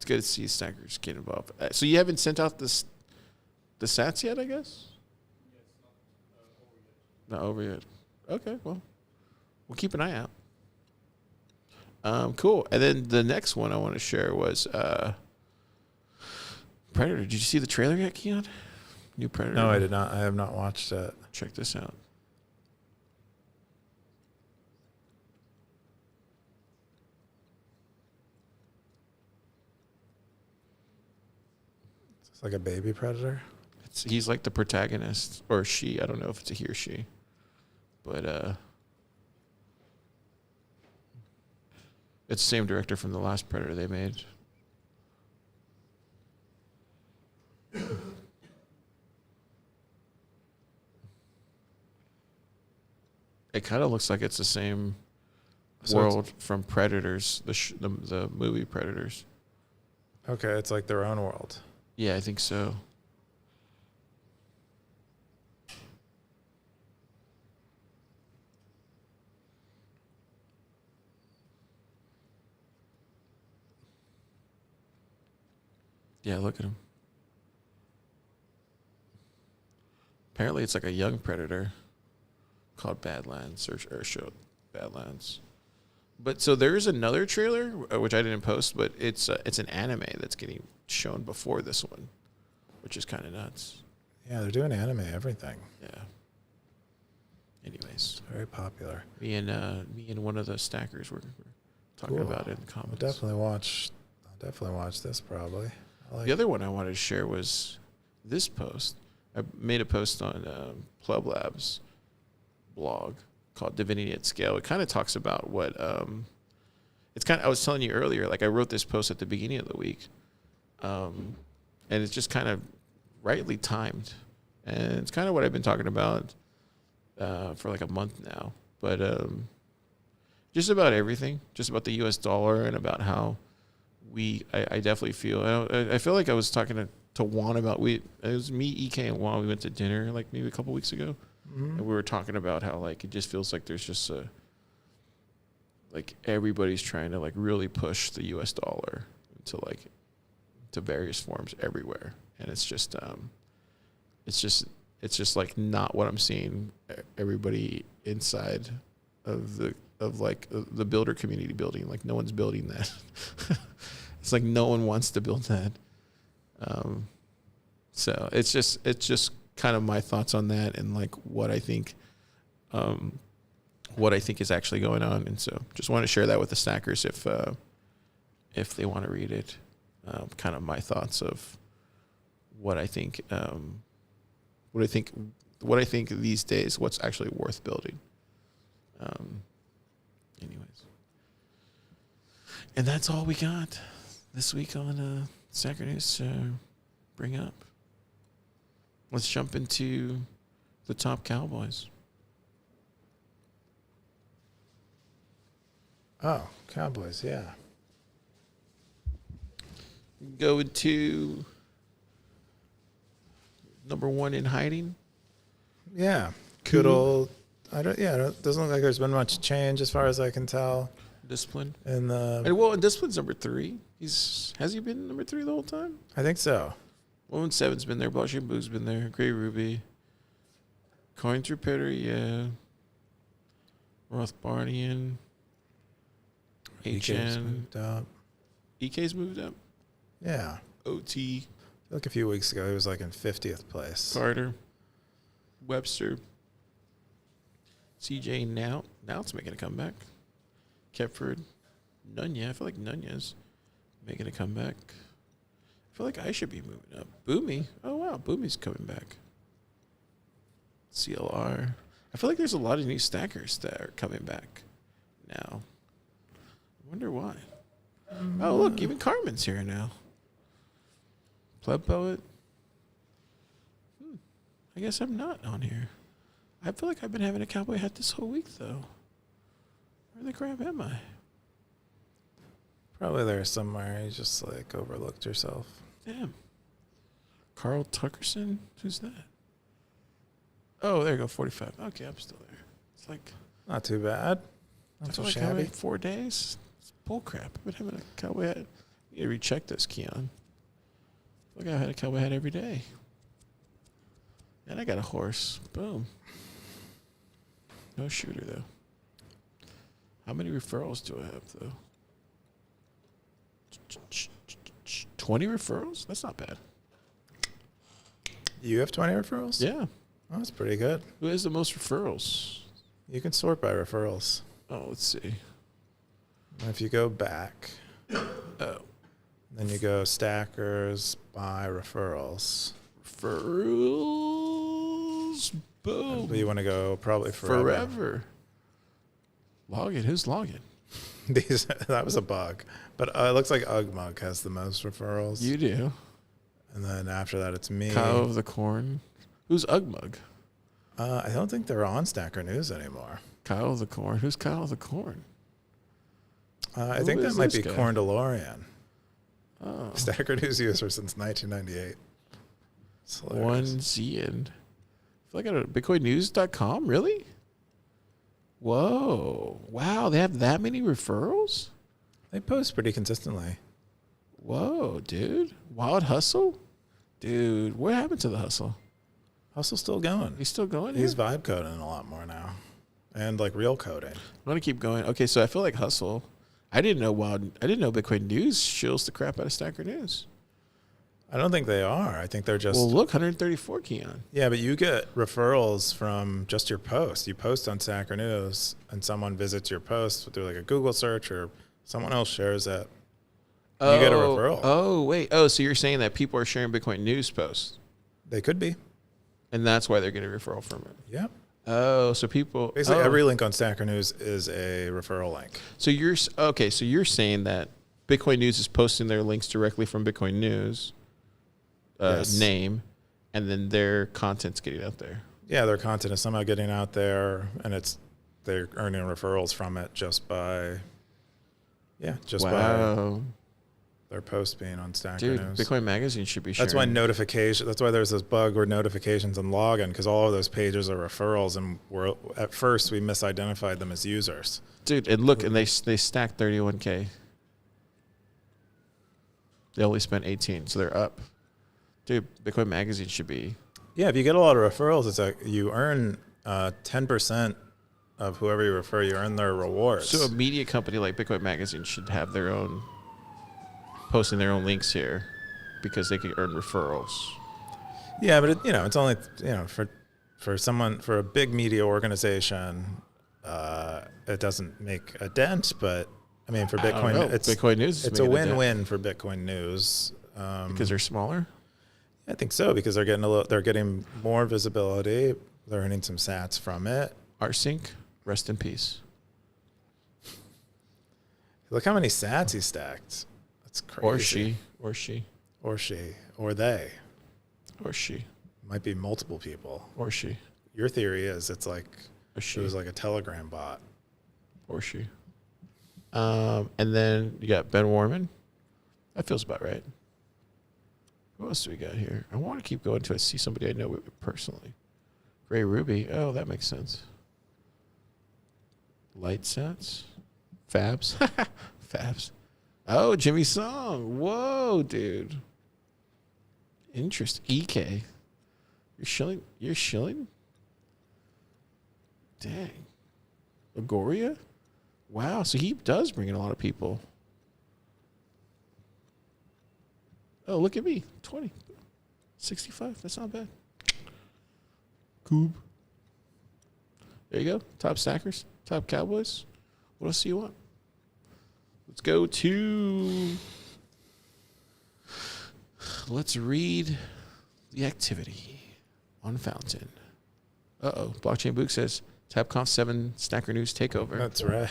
It's good to see Stackers get involved. So you haven't sent out the sats yet, I guess? Not over yet. Okay, well, we'll keep an eye out. Cool. And then the next one I want to share was Predator. Did you see the trailer yet, Keyan? New Predator. No, I did not. I have not watched it. Check this out. It's like a baby predator. He's like the protagonist, or she. I don't know if it's a he or she, but it's the same director from the last Predator they made. It kind of looks like it's the same world from Predators, the movie Predators. Okay, it's like their own world. Yeah, I think so. Yeah, look at him. Apparently, it's like a young predator called Badlands or showed Badlands. But so there is another trailer which I didn't post, but it's an anime that's getting shown before this one, which is kind of nuts. Yeah, they're doing anime everything. Yeah. Anyways, It's very popular. me and one of the stackers were talking Cool. about it in the I'll comments. definitely watch this probably. The other one I wanted to share was this post. I made a post on Pleb Lab's blog called Divinity at Scale. It kind of talks about what it's kind of, I was telling you earlier, like I wrote this post at the beginning of the week, and it's just kind of rightly timed, and it's kind of what I've been talking about for like a month now. But just about everything, just about the U.S. dollar and about how I definitely feel. I feel like I was talking to Juan about it was me, EK, and Juan. We went to dinner like maybe a couple weeks ago, and we were talking about how like it just feels like there's just like everybody's trying to like really push the U.S. dollar to various forms everywhere, and it's just like not what I'm seeing everybody inside of the builder community building. Like no one's building that. It's like no one wants to build that. So it's just kind of my thoughts on that and like what I think is actually going on. And so just want to share that with the stackers if they want to read it. Kind of my thoughts of what I think these days, what's actually worth building. Anyways. And that's all we got this week on Stacker.News to bring up. Let's jump into the top Cowboys. Oh, Cowboys, yeah. Go to number one in hiding. Yeah. Good old it doesn't look like there's been much change as far as I can tell. Discipline. In the And Discipline's number 3. Has he been number 3 the whole time? I think so. 1-7's been there. Blushing Boo's been there. Grey Ruby. Coin Through Pitter, yeah. Rothbardian. EK's HN. moved up. EK's moved up. Yeah. OT. Like a few weeks ago, he was like in 50th place. Carter. Webster. CJ now. Now it's making a comeback. Kepford. Nunya. I feel like Nunya's making a comeback. I feel like I should be moving up. Boomy. Oh, wow. Boomy's coming back. CLR. I feel like there's a lot of new stackers that are coming back now. I wonder why. Oh, look. Even Carmen's here now. Pleb Poet. I guess I'm not on here. I feel like I've been having a cowboy hat this whole week, though. Where the crap am I? Probably there somewhere. You just like overlooked yourself. Damn. Carl Tuckerson? Who's that? Oh, there you go, 45. Okay, I'm still there. It's like... Not too bad. I Not feel so like shabby. 4 days. It's bull crap. I've been having a cowboy hat You need to recheck this, Keyan. Look, I had a cowboy hat every day. And I got a horse. Boom. No shooter, though. How many referrals do I have, though? 20 referrals? That's not bad. You have 20 referrals? Yeah. Oh, that's pretty good. Who has the most referrals? You can sort by referrals. Oh, let's see. If you go back, Oh. then you go stackers by referrals. Referrals. Boom. But you want to go probably forever. Login. Who's logging? That was a bug. But it looks like Ugmug has the most referrals. You do. And then after that, it's me. Kyle of the Corn. Who's Ugmug? I don't think they're on Stacker.News anymore. Kyle of the Corn. Who's Kyle of the Corn? I Who think that is might this be guy? Corn DeLorean. Oh. Stacker.News user since 1998. It's hilarious. One Zian. I feel like I got BitcoinNews.com. Really? Whoa. Wow. They have that many referrals? They post pretty consistently. Whoa, dude. Wild Hustle? Dude, what happened to the hustle? Hustle's still going. He's still going? He's here? vibe coding a lot more now. And like real coding. I'm gonna keep going. Okay, so I feel like Hustle. I didn't know Bitcoin News shills the crap out of Stacker News. I don't think they are. I think they're just... Well, look, 134 Keyan. Yeah, but you get referrals from just your post. You post on Stacker News, and someone visits your post through like a Google search, or someone else shares it. You get a referral. Oh, wait. Oh, so you're saying that people are sharing Bitcoin News posts, They could be. and that's why they're getting a referral from it. Yep. Oh, so people Basically, oh. every link on Stacker News is a referral link. So you're okay. So you're saying that Bitcoin News is posting their links directly from Bitcoin News Yes. name, and then their content's getting out there. Yeah, their content is somehow getting out there, and they're earning referrals from it just by Wow, their post being on Stacker dude, News. Bitcoin Magazine should be sharing. That's why That's why there's this bug where notifications and login, because all of those pages are referrals, and at first we misidentified them as users. Dude, and look, and they stacked 31K. They only spent 18, so they're up. Dude, Bitcoin Magazine should be. Yeah, if you get a lot of referrals, it's like you earn 10% of whoever you refer. You earn their rewards. So a media company like Bitcoin Magazine should have their own, posting their own links here, because they can earn referrals. Yeah, but it's only for a big media organization, it doesn't make a dent. But I mean, for Bitcoin, Bitcoin News. It's a win-win for Bitcoin News because they're smaller. I think so, because they're getting more visibility. They're earning some sats from it. Rsync, rest in peace. Look how many sats he stacked. That's crazy. Or she. Or they. Or she. Might be multiple people. Or she. Your theory is it's like Or it was like a Telegram bot. Or she. And then you got Ben Warman. That feels about right. Who else do we got here? I want to keep going until I see somebody I know personally. Ray Ruby. Oh, that makes sense. Light sets. Fabs. Fabs. Oh, Jimmy Song. Whoa, dude. Interesting. EK. You're shilling? Dang. Agoria? Wow, so he does bring in a lot of people. Oh, look at me. 20. 65. That's not bad. Coob. There you go. Top stackers. Top cowboys. What else do you want? Let's go to... Let's read the activity on Fountain. Uh-oh. Blockchain Book says, TapConf 7 Stacker News takeover. That's right.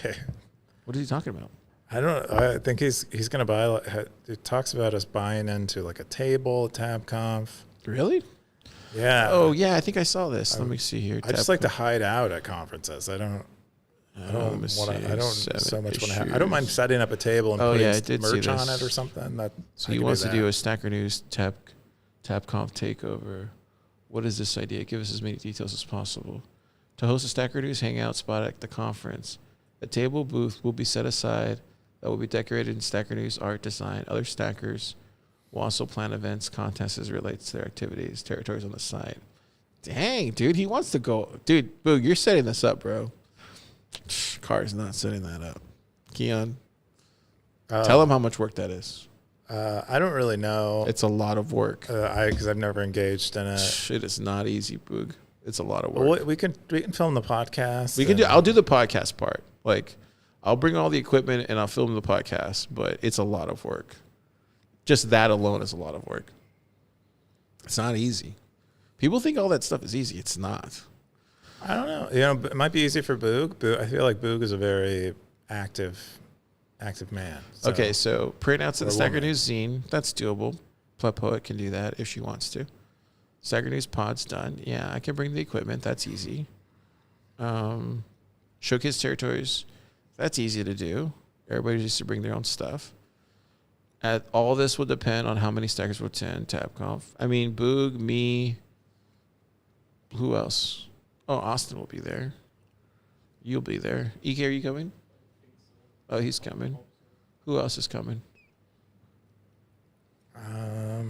What is he talking about? I think he's going to buy. It talks about us buying into like a table at TabConf. Really? Yeah. Oh, yeah. I think I saw this. Let me see here. I just like to hide out at conferences. I don't so mind setting up a table and putting merch on it or something. So he wants to do a Stacker News TapConf takeover. What is this idea? Give us as many details as possible. To host a Stacker News hangout spot at the conference, a table booth will be set aside that will be decorated in Stacker.News art design. Other stackers will also plan events, contests as it relates to their activities, territories on the site. Dang, dude, he wants to go. Dude, Boog, you're setting this up, bro. Car's not setting that up. Keyan, tell him how much work that is. I don't really know. It's a lot of work. Because I've never engaged in it. It is not easy, Boog. It's a lot of work. Well, we can film the podcast. I'll do the podcast part. Like, I'll bring all the equipment and I'll film the podcast, but it's a lot of work. Just that alone is a lot of work. It's not easy. People think all that stuff is easy. It's not. I don't know. You know, it might be easy for Boog. I feel like Boog is a very active man. So. Okay, so printouts of the Or Stacker.News zine. That's doable. Pleb Poet can do that if she wants to. Stacker.News pod's done. Yeah, I can bring the equipment. That's easy. Showcase territories. That's easy to do. Everybody just to bring their own stuff. All this will depend on how many stackers will attend TabConf. I mean, Boog, me. Who else? Oh, Austin will be there. You'll be there. EK, are you coming? Oh, he's coming. Who else is coming? I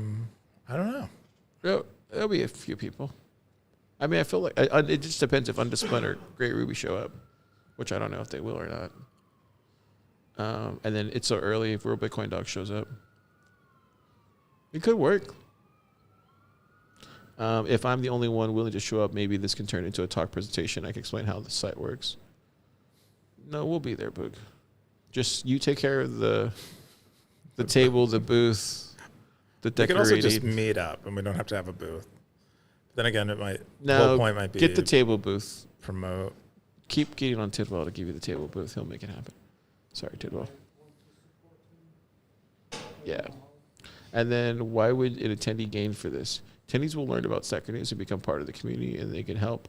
don't know. There'll be a few people. I mean, I feel like it just depends if Undisciplined or Great Ruby show up, which I don't know if they will or not. And then it's so early if Real Bitcoin Dog shows up. It could work. If I'm the only one willing to show up, maybe this can turn into a talk presentation. I can explain how the site works. No, we'll be there, Boog. Just you take care of the table, the booth, the decorating. We could also just meet up, and we don't have to have a booth. Then again, the whole whole point might be get the table booth. Promote. Keep getting on Tidwell to give you the table booth. He'll make it happen. Sorry, Tidwell. Yeah. And then why would an attendee gain for this? Attendees will learn about Stacker.News and become part of the community, and they can help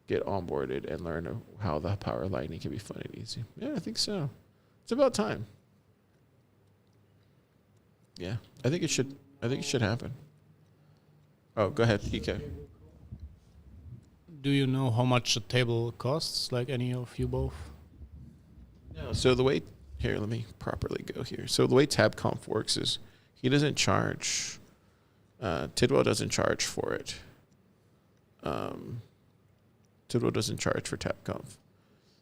get onboarded and learn how the power of Lightning can be fun and easy. Yeah, I think so. It's about time. Yeah, I think it should happen. Oh, go ahead, EK. Do you know how much a table costs, like any of you both? No. So the way, here, let me properly go here. So the way TabConf works is he doesn't charge, Tidwell doesn't charge for it. Tidwell doesn't charge for TabConf.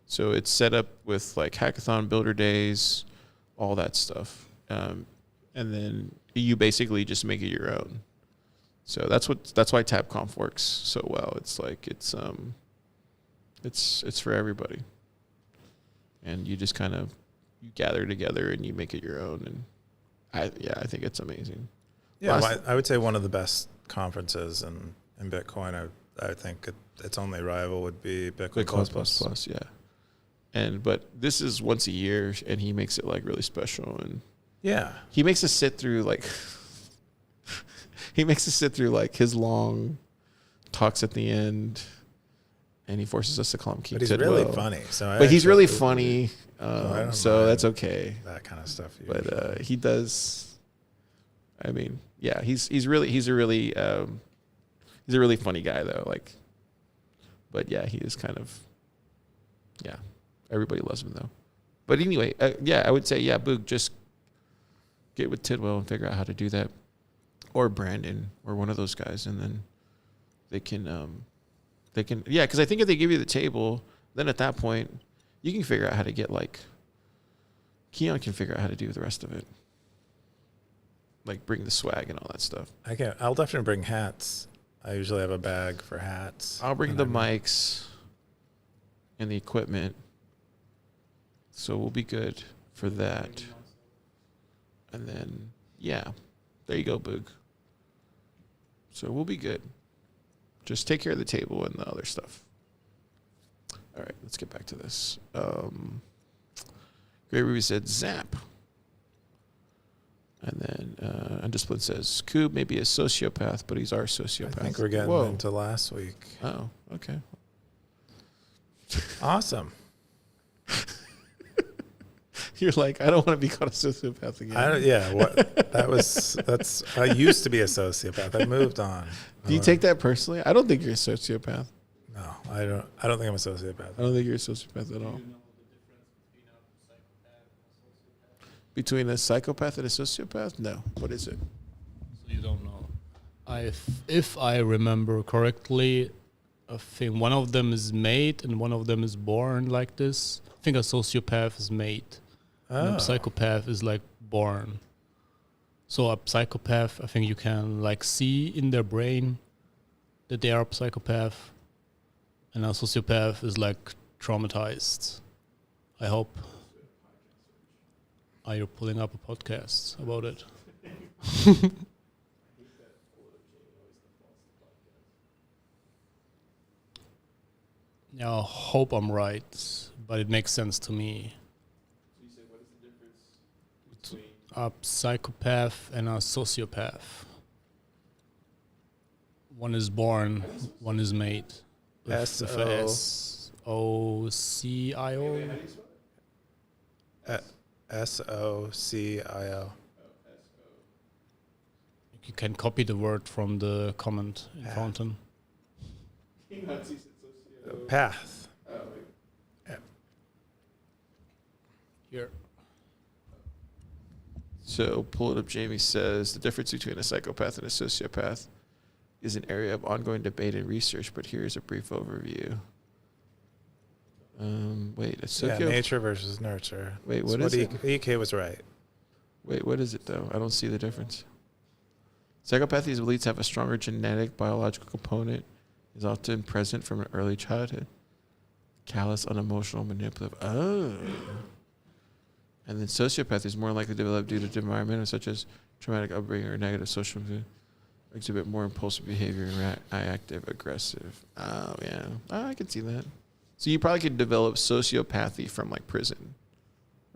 So it's set up with like hackathon builder days, all that stuff. And then you basically just make it your own. So that's why TabConf works so well. It's like it's for everybody. And you just kind of you gather together and you make it your own, and I think it's amazing. Yeah, I would say one of the best conferences in Bitcoin. I think its only rival would be Bitcoin Plus. Yeah. But this is once a year, and he makes it like really special, and yeah, he makes us sit through like his long talks at the end, and he forces us to call him King But he's Tidwell. really funny. He's really funny, so that's okay. That kind of stuff. But he does. I mean, yeah, he's a really funny guy though. Like, but yeah, he is kind of, yeah. Everybody loves him though. But anyway, I would say, Boog, just get with Tidwell and figure out how to do that, or Brandon, or one of those guys, and then they can, because I think if they give you the table, then at that point, you can figure out how to get like, Keyan can figure out how to do the rest of it. Like bring the swag and all that stuff. I'll definitely bring hats. I usually have a bag for hats. I'll bring the mics and the equipment. So we'll be good for that. And then, there you go, Boog. So we'll be good. Just take care of the table and the other stuff. All right, let's get back to this. Great Ruby said zap. And then Undisciplined says, Coob may be a sociopath, but he's our sociopath. I think we're getting into last week. Oh, okay. Awesome. You're like, I don't want to be called a sociopath again. I used to be a sociopath. I moved on. Do you take that personally? I don't think you're a sociopath. No, I don't think I'm a sociopath. I don't think you're a sociopath at all. Between a psychopath and a sociopath? No. What is it? So you don't know. If I remember correctly, I think one of them is made and one of them is born like this. I think a sociopath is made. And a psychopath is like born. So a psychopath, I think you can like see in their brain that they are a psychopath. And a sociopath is like traumatized. I hope. Are you pulling up a podcast about it? Yeah, I hope I'm right, but it makes sense to me. So you say, what is the difference between A psychopath and a sociopath. One is born, one is made. With a S-O-C-I-O. SOCIO. You can copy the word from the comment in Fountain. Path. Here. So, pull it up. Jamie says the difference between a psychopath and a sociopath is an area of ongoing debate and research, but here is a brief overview. Wait, a nature versus nurture. Wait, what is it? EK was right. Wait, what is it though? I don't see the difference. Psychopathy is believed to have a stronger genetic, biological component, is often present from an early childhood. Callous, unemotional, manipulative. Oh. And then sociopathy is more likely to develop due to environmental, such as traumatic upbringing or negative social exhibit more impulsive behavior and active, aggressive. Oh, yeah. Oh, I can see that. So you probably could develop sociopathy from like prison,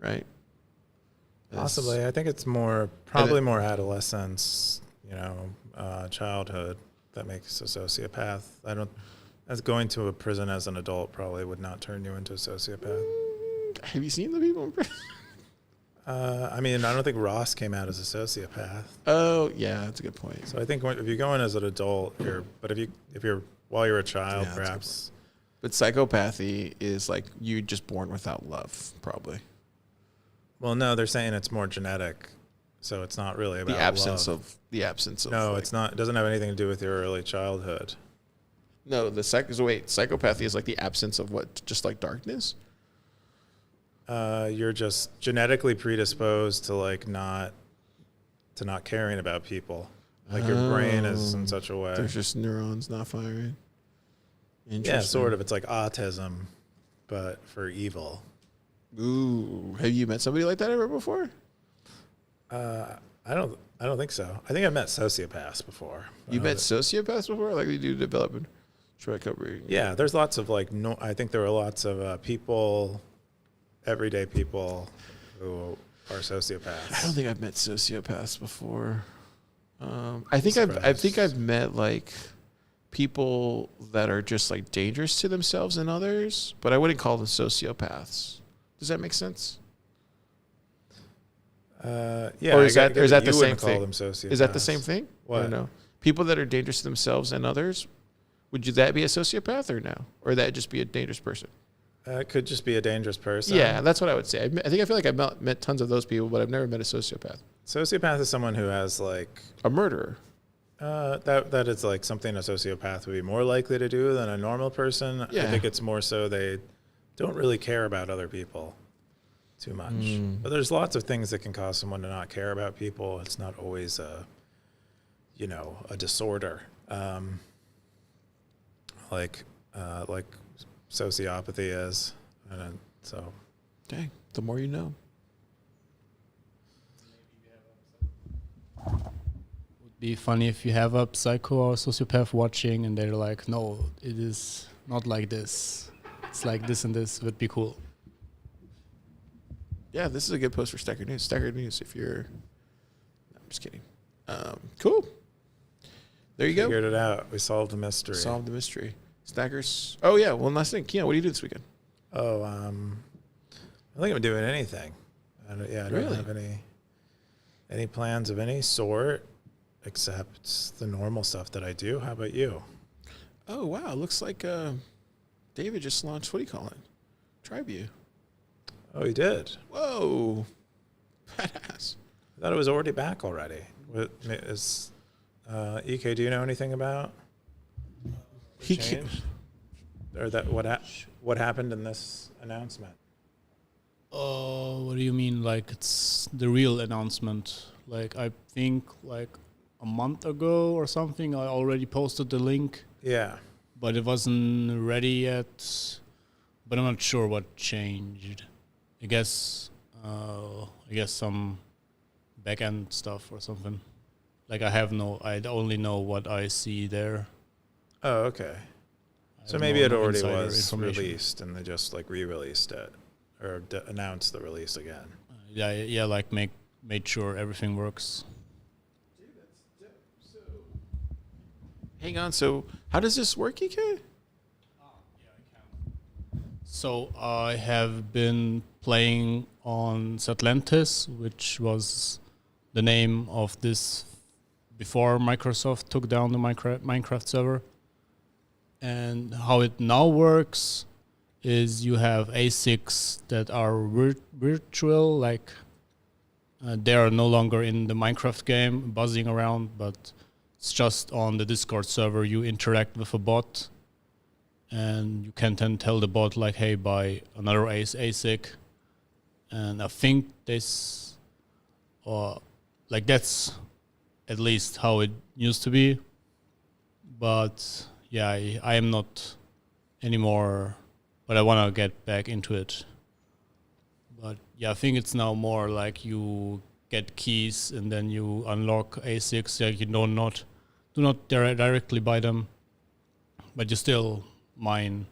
right? Possibly. I think it's probably more adolescence, childhood that makes a sociopath. As going to a prison as an adult probably would not turn you into a sociopath. Have you seen the people in prison? I don't think Ross came out as a sociopath. Oh, yeah, that's a good point. So I think if you go in as an adult, if you're while you're a child, Yeah, perhaps. But psychopathy is like you're just born without love, probably. Well, no, they're saying it's more genetic, so it's not really about the absence love. of the absence of. No, it's not. It doesn't have anything to do with your early childhood. No, psychopathy is like the absence of what? Just like darkness. You're just genetically predisposed to not caring about people. Like your brain is in such a way. There's just neurons not firing. Yeah, sort of. It's like autism, but for evil. Ooh, have you met somebody like that ever before? I don't think so. I think I've met sociopaths before. You met sociopaths before? Like they do develop and try covering. Yeah, there's lots of I think there are lots of people, everyday people who are sociopaths. I don't think I've met sociopaths before. I think I've met like people that are just like dangerous to themselves and others, but I wouldn't call them sociopaths. Does that make sense? Yeah. Or is that the same thing? Is that the same thing? What? I don't know. People that are dangerous to themselves and others, that be a sociopath or no? Or that just be a dangerous person? It could just be a dangerous person. Yeah, that's what I would say. I feel like I've met tons of those people, but I've never met a sociopath. Sociopath is someone who has a murderer. That is like something a sociopath would be more likely to do than a normal person. Yeah. I think it's more so they don't really care about other people too much. But there's lots of things that can cause someone to not care about people. It's not always a disorder. Like sociopathy is. And so. Dang, the more you know. Would be funny if you have a psycho or sociopath watching and they're like, no, it is not like this. It's like this and this would be cool. Yeah, this is a good post for Stacker.News. Stacker.News, if you're... No, I'm just kidding. Cool. There you go. Figured it out. We solved the mystery. Solved the mystery. Stackers. Oh, yeah. One last thing. Keyan, what do you do this weekend? Oh, I don't think I'm doing anything. I don't have any plans of any sort except the normal stuff that I do. How about you? Oh, wow. Looks like David just launched, what do you call it? TribeView. Oh, he did? Whoa. Badass. I thought it was already back already. EK, do you know anything about He change? Or that what happened in this announcement? What do you mean? Like it's the real announcement? Like I think like a month ago or something, I already posted the link, Yeah. but it wasn't ready yet. But I'm not sure what changed. I guess some backend stuff or something. Like I only know what I see there. Oh, okay. I So have maybe no it already insider was information. released and they just like re-released it or announced the release again. Yeah, like made sure everything works. Hang on. So how does this work, EK? So I have been playing on Atlantis, which was the name of this before Microsoft took down the Minecraft server. And how it now works is you have ASICs that are virtual, like they are no longer in the Minecraft game buzzing around, but it's just on the Discord server. You interact with a bot, and you can then tell the bot like, "Hey, buy another ASIC." And I think this, or like that's at least how it used to be. But yeah, I am not anymore, but I want to get back into it. But yeah, I think it's now more like you get keys and then you unlock ASICs. Like you do not directly buy them, but you still mine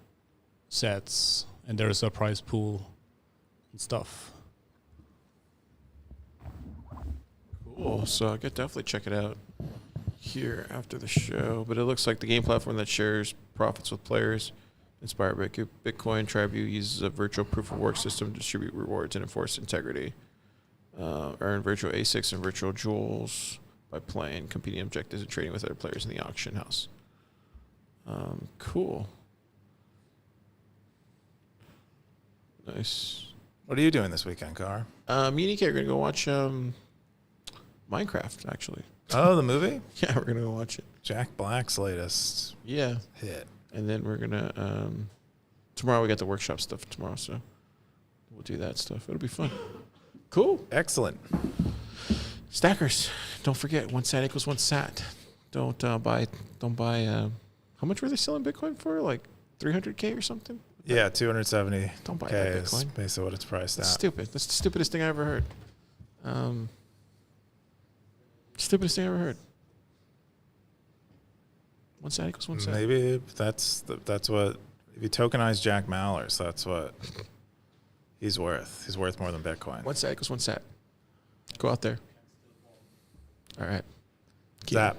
sets, and there's a prize pool and stuff. Cool. So I could definitely check it out here after the show. But it looks like the game platform that shares profits with players, inspired by Bitcoin. Tribute uses a virtual proof of work system to distribute rewards and enforce integrity. Earn virtual ASICs and virtual jewels by playing competing objectives and trading with other players in the auction house. Cool. Nice. What are you doing this weekend, Car? Me and EK are going to go watch Minecraft, actually. Oh, the movie? Yeah, we're going to go watch it. Jack Black's latest Yeah. hit. And then we're going to, tomorrow we got the workshop stuff tomorrow, so we'll do that stuff. It'll be fun. Cool. Excellent. Stackers, don't forget, 1 sat equals 1 sat. Don't buy, how much were they selling Bitcoin for? Like 300K or something? Yeah, 270. Don't buy that is Bitcoin. basically what it's priced That's at. stupid. That's the stupidest thing I ever heard. Stupidest thing I ever heard. 1 sat equals 1 sat. Maybe that's what, if you tokenize Jack Mallers, that's what he's worth. He's worth more than Bitcoin. 1 sat equals 1 sat. Go out there. All right. Zap.